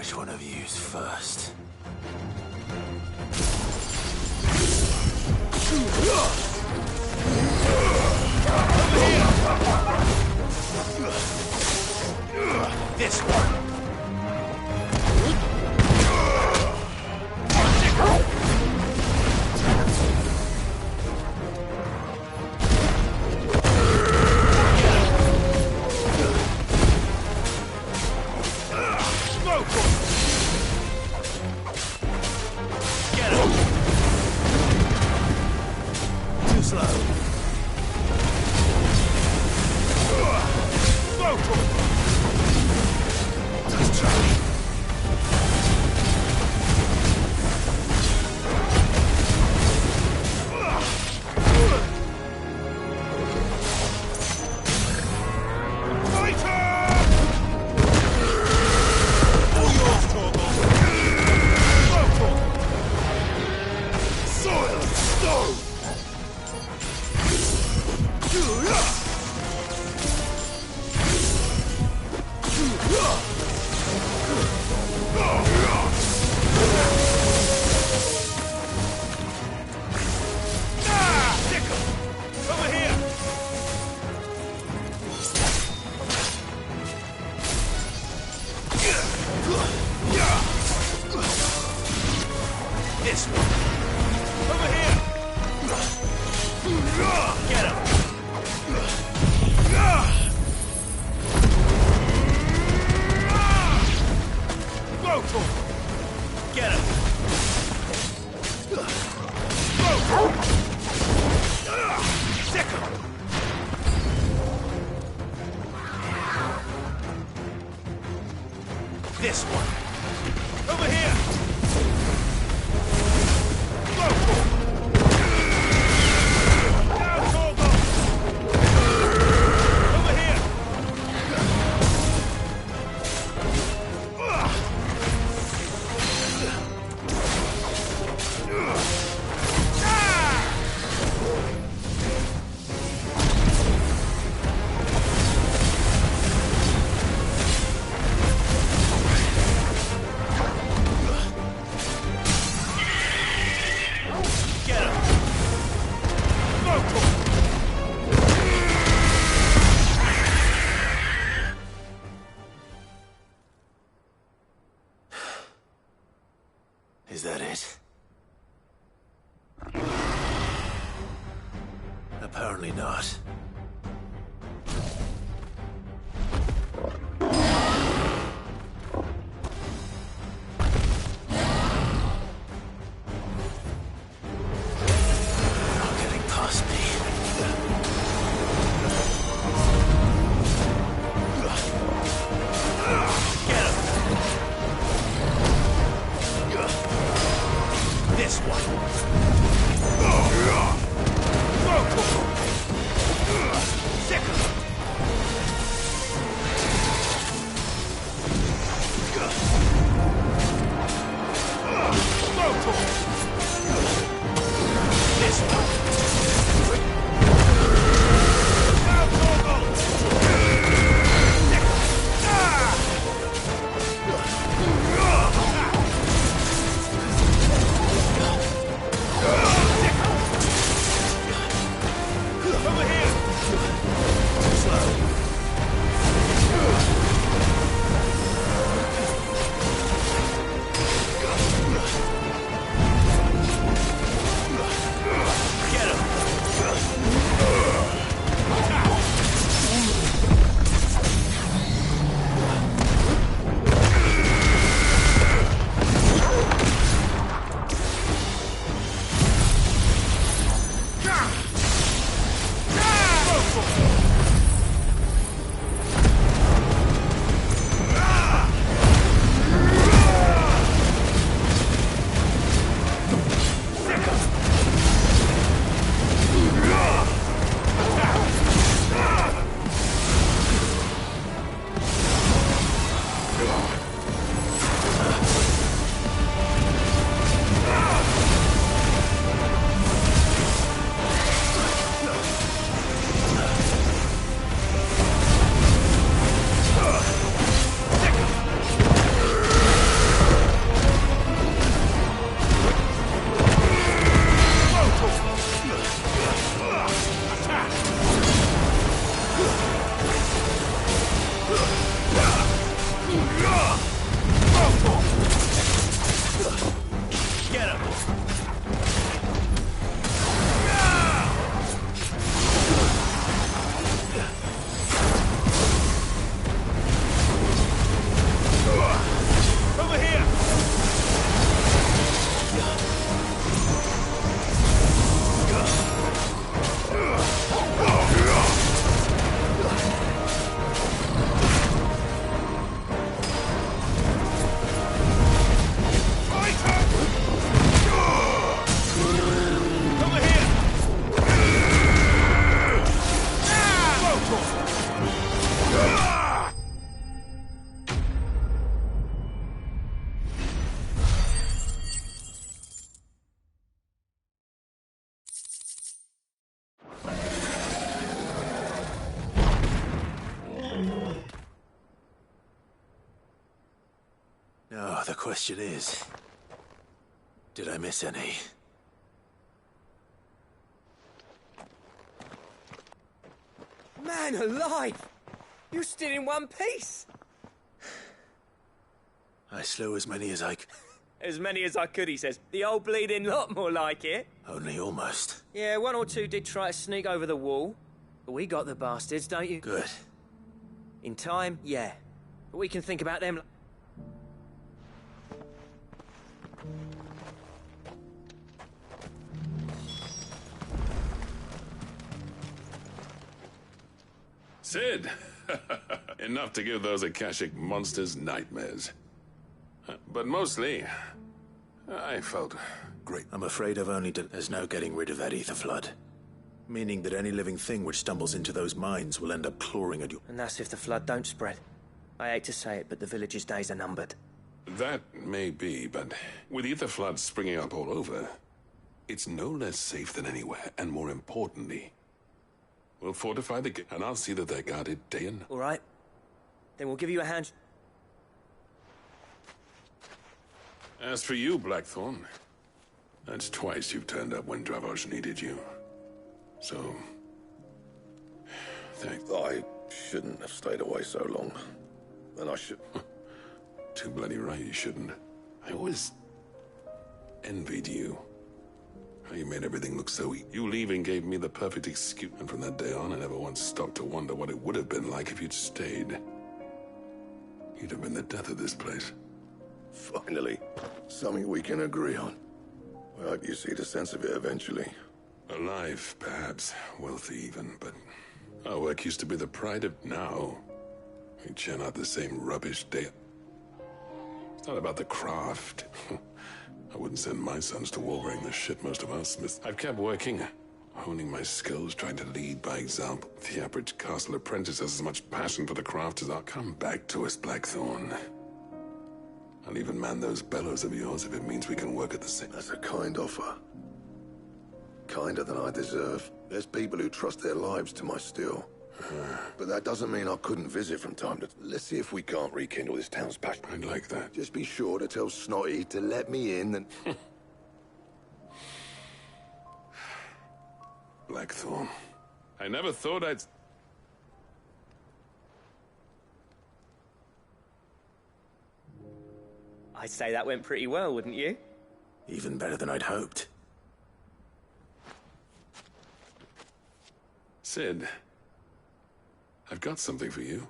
Which one of you's first? This one. This one. Over here. Get him. Go to him. Get him. Sick him. This one. Over here. Is that it? Apparently not. Not getting past me. Get him! This one. Oh, the question is, did I miss any? Man alive! You're still in one piece! I slew as many as I could. As many as I could, he says. The old bleeding lot, more like it. Only almost. Yeah, one or two did try to sneak over the wall. But we got the bastards, don't you? Good. In time, yeah. But we can think about them... Sid! Enough to give those Akashic monsters nightmares. But mostly, I felt great. I'm afraid I've only done... There's no getting rid of that ether flood. Meaning that any living thing which stumbles into those mines will end up clawing at you. And that's if the flood don't spread. I hate to say it, but the village's days are numbered. That may be, but with ether floods springing up all over, it's no less safe than anywhere, and more importantly, we'll fortify the gate, and I'll see that they're guarded day and night. All right. Then we'll give you a hand... As for you, Blackthorn, that's twice you've turned up when Dravoj needed you. So, thanks. I shouldn't have stayed away so long. And I should... Too bloody right you shouldn't. I always envied you. How you made everything look so easy. You leaving gave me the perfect excuse. And from that day on, I never once stopped to wonder what it would have been like if you'd stayed. You'd have been the death of this place. Finally, something we can agree on. I hope you see the sense of it eventually. Alive, perhaps. Wealthy even, but our work used to be the pride of now. We churn out the same rubbish day. It's not about the craft. I wouldn't send my sons to war wearing the shit most of us miss. I've kept working, honing my skills, trying to lead by example. The average castle apprentice has as much passion for the craft as I'll come back to us, Blackthorn. I'll even man those bellows of yours if it means we can work at the same... That's a kind offer. Kinder than I deserve. There's people who trust their lives to my steel. But that doesn't mean I couldn't visit from time to... Let's see if we can't rekindle this town's passion. I'd like that. Just be sure to tell Snotty to let me in and... Blackthorn. I never thought I'd... I'd say that went pretty well, wouldn't you? Even better than I'd hoped. Sid, I've got something for you.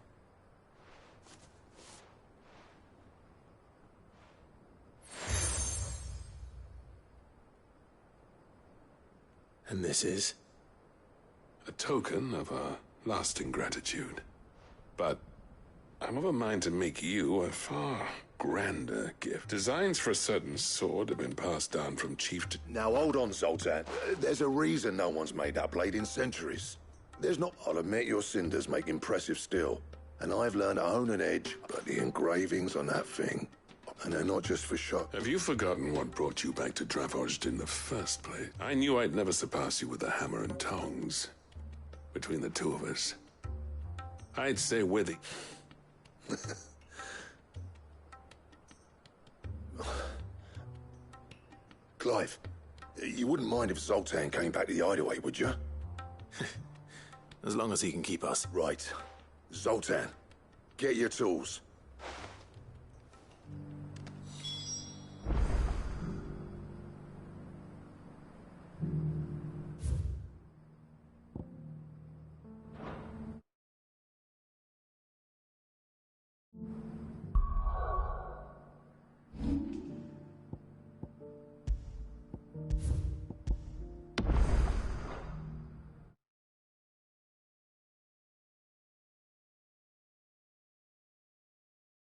And this is? A token of our lasting gratitude. But I'm of a mind to make you a far grander gift. Designs for a certain sword have been passed down from chief to... Now hold on, Zoltan. There's a reason no one's made that blade in centuries. There's not... I'll admit your cinders make impressive steel. And I've learned to own an edge, but the engravings on that thing... And they're not just for show. Have you forgotten what brought you back to Dravoj in the first place? I knew I'd never surpass you with the hammer and tongs. Between the two of us, I'd say we're the... Clive, you wouldn't mind if Zoltan came back to the hideaway, would you? As long as he can keep us. Right. Zoltan, get your tools.